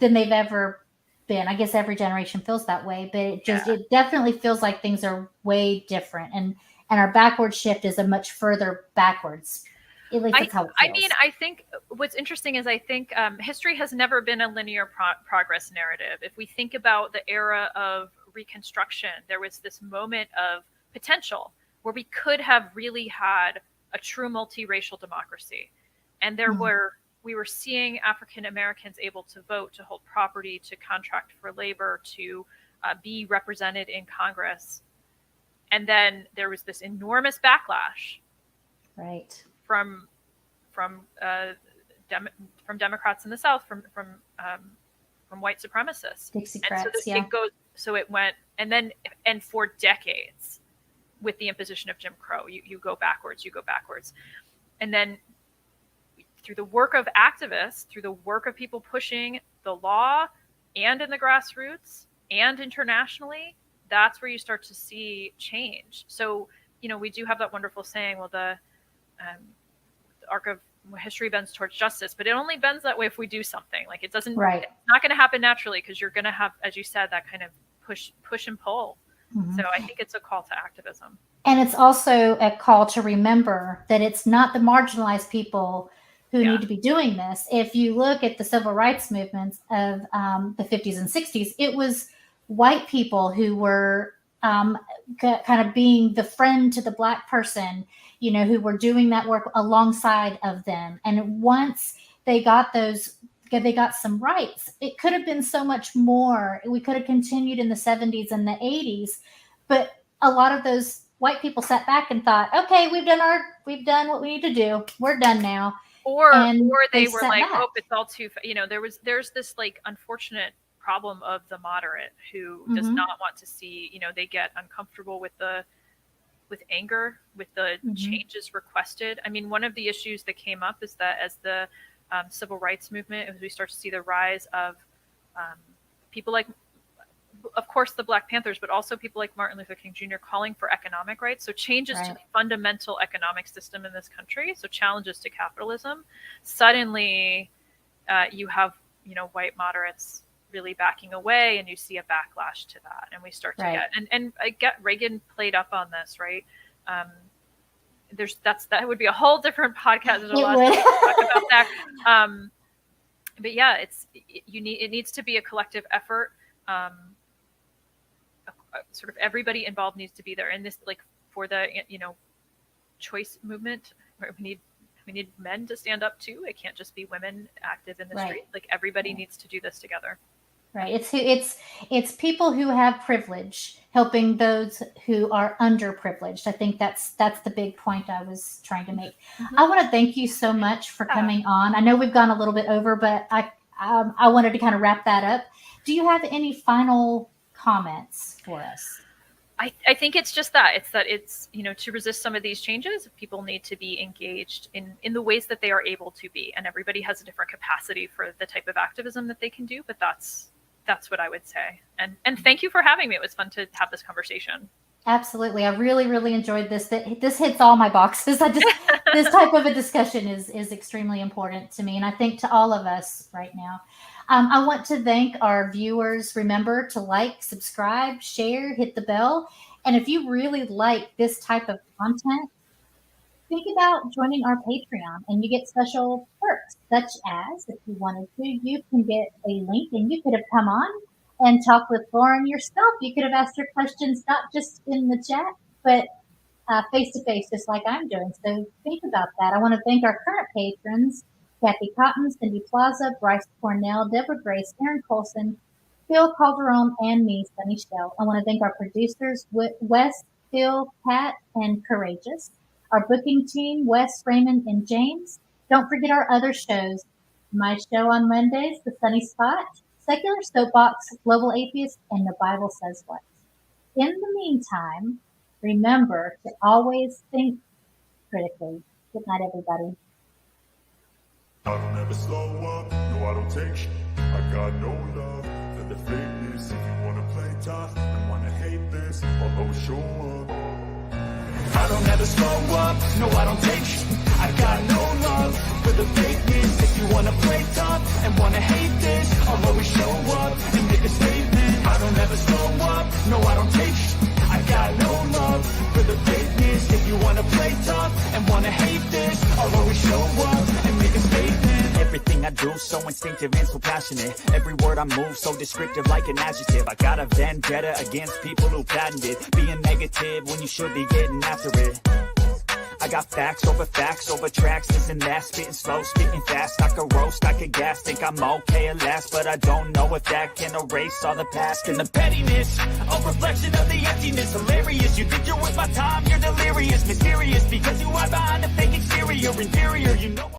than they've ever been. I guess every generation feels that way, but it definitely feels like things are way different, and our backward shift is a much further backwards. At least that's how it feels. I mean, I think what's interesting is I think history has never been a linear progress narrative. If we think about the era of Reconstruction, there was this moment of potential where we could have really had a true multiracial democracy, and we were seeing African Americans able to vote, to hold property, to contract for labor, to be represented in Congress. And then there was this enormous backlash, right, from Democrats in the South, from white supremacists. Dixiecrats, so it went, and for decades, with the imposition of Jim Crow, you go backwards, and then through the work of activists, through the work of people pushing the law, and in the grassroots, and internationally, that's where you start to see change. So, we do have that wonderful saying, well, the arc of history bends towards justice, but it only bends that way if we do something. Like, it doesn't, right. It's not going to happen naturally, because you're going to have, as you said, that kind of push and pull. So I think it's a call to activism. And it's also a call to remember that it's not the marginalized people who need to be doing this. If you look at the civil rights movements of the 50s and 60s, it was white people who were kind of being the friend to the Black person, who were doing that work alongside of them. And once they got some rights, it could have been so much more. We could have continued in the 70s and the 80s, but a lot of those white people sat back and thought, okay, we've done what we need to do. We're done now. Or they were like, back. oh, it's all too, there's this like unfortunate problem of the moderate who does not want to see, they get uncomfortable with anger, with the changes requested. I mean, one of the issues that came up is that as the civil rights movement, as we start to see the rise of people like, of course, the Black Panthers, but also people like Martin Luther King Jr. calling for economic rights. So changes to the fundamental economic system in this country. So challenges to capitalism. Suddenly, you have, white moderates really backing away, and you see a backlash to that. And we start to get, and I get Reagan played up on this, right? That would be a whole different podcast. There's a lot of stuff to talk about that. But yeah, it needs to be a collective effort. Sort of everybody involved needs to be there in this, like, for the choice movement. We need men to stand up too. It can't just be women active in the street. Like, everybody needs to do this together. Right. It's people who have privilege helping those who are underprivileged. I think that's the big point I was trying to make. I want to thank you so much for coming on. I know we've gone a little bit over, but I wanted to kind of wrap that up. Do you have any final comments for us? I think it's just that. It's to resist some of these changes, people need to be engaged in the ways that they are able to be. And everybody has a different capacity for the type of activism that they can do. But that's what I would say. And thank you for having me. It was fun to have this conversation. Absolutely. I really, really enjoyed this. This hits all my boxes. This type of a discussion is extremely important to me. And I think to all of us right now. I want to thank our viewers. Remember to like, subscribe, share, hit the bell. And if you really like this type of content, think about joining our Patreon, and you get special perks, such as, if you wanted to, you can get a link, and you could have come on and talked with Lauren yourself. You could have asked your questions, not just in the chat, but face-to-face, just like I'm doing. So think about that. I want to thank our current patrons, Kathy Cotton, Cindy Plaza, Bryce Cornell, Deborah Grace, Aaron Colson, Phil Calderon, and me, Sunny Shell. I want to thank our producers, Wes, Phil, Pat, and Courageous. Our booking team, Wes, Raymond, and James. Don't forget our other shows. My show on Mondays, The Sunny Spot, Secular Soapbox, Global Atheist, and The Bible Says What. In the meantime, remember to always think critically. Good night, everybody. I don't ever slow up, no I don't take shit. I got no love for the fakeness. If you wanna play tough and wanna hate this, I'll always show up. I don't ever slow up, no I don't take shit. I got no love for the fakeness. If you wanna play tough and wanna hate this, I'll always show up and make a statement. I don't ever slow up, no I don't take shit. I got no love for the fakeness. If you wanna play tough and wanna hate this, I'll always show up and make a statement. Everything I do so instinctive and so passionate. Every word I move so descriptive like an adjective. I got a vendetta against people who patented being negative when you should be getting after it. I got facts over tracks, this and that, spitting slow, spitting fast. I could roast, I could gas, think I'm okay at last, but I don't know if that can erase all the past. And the pettiness, a reflection of the emptiness,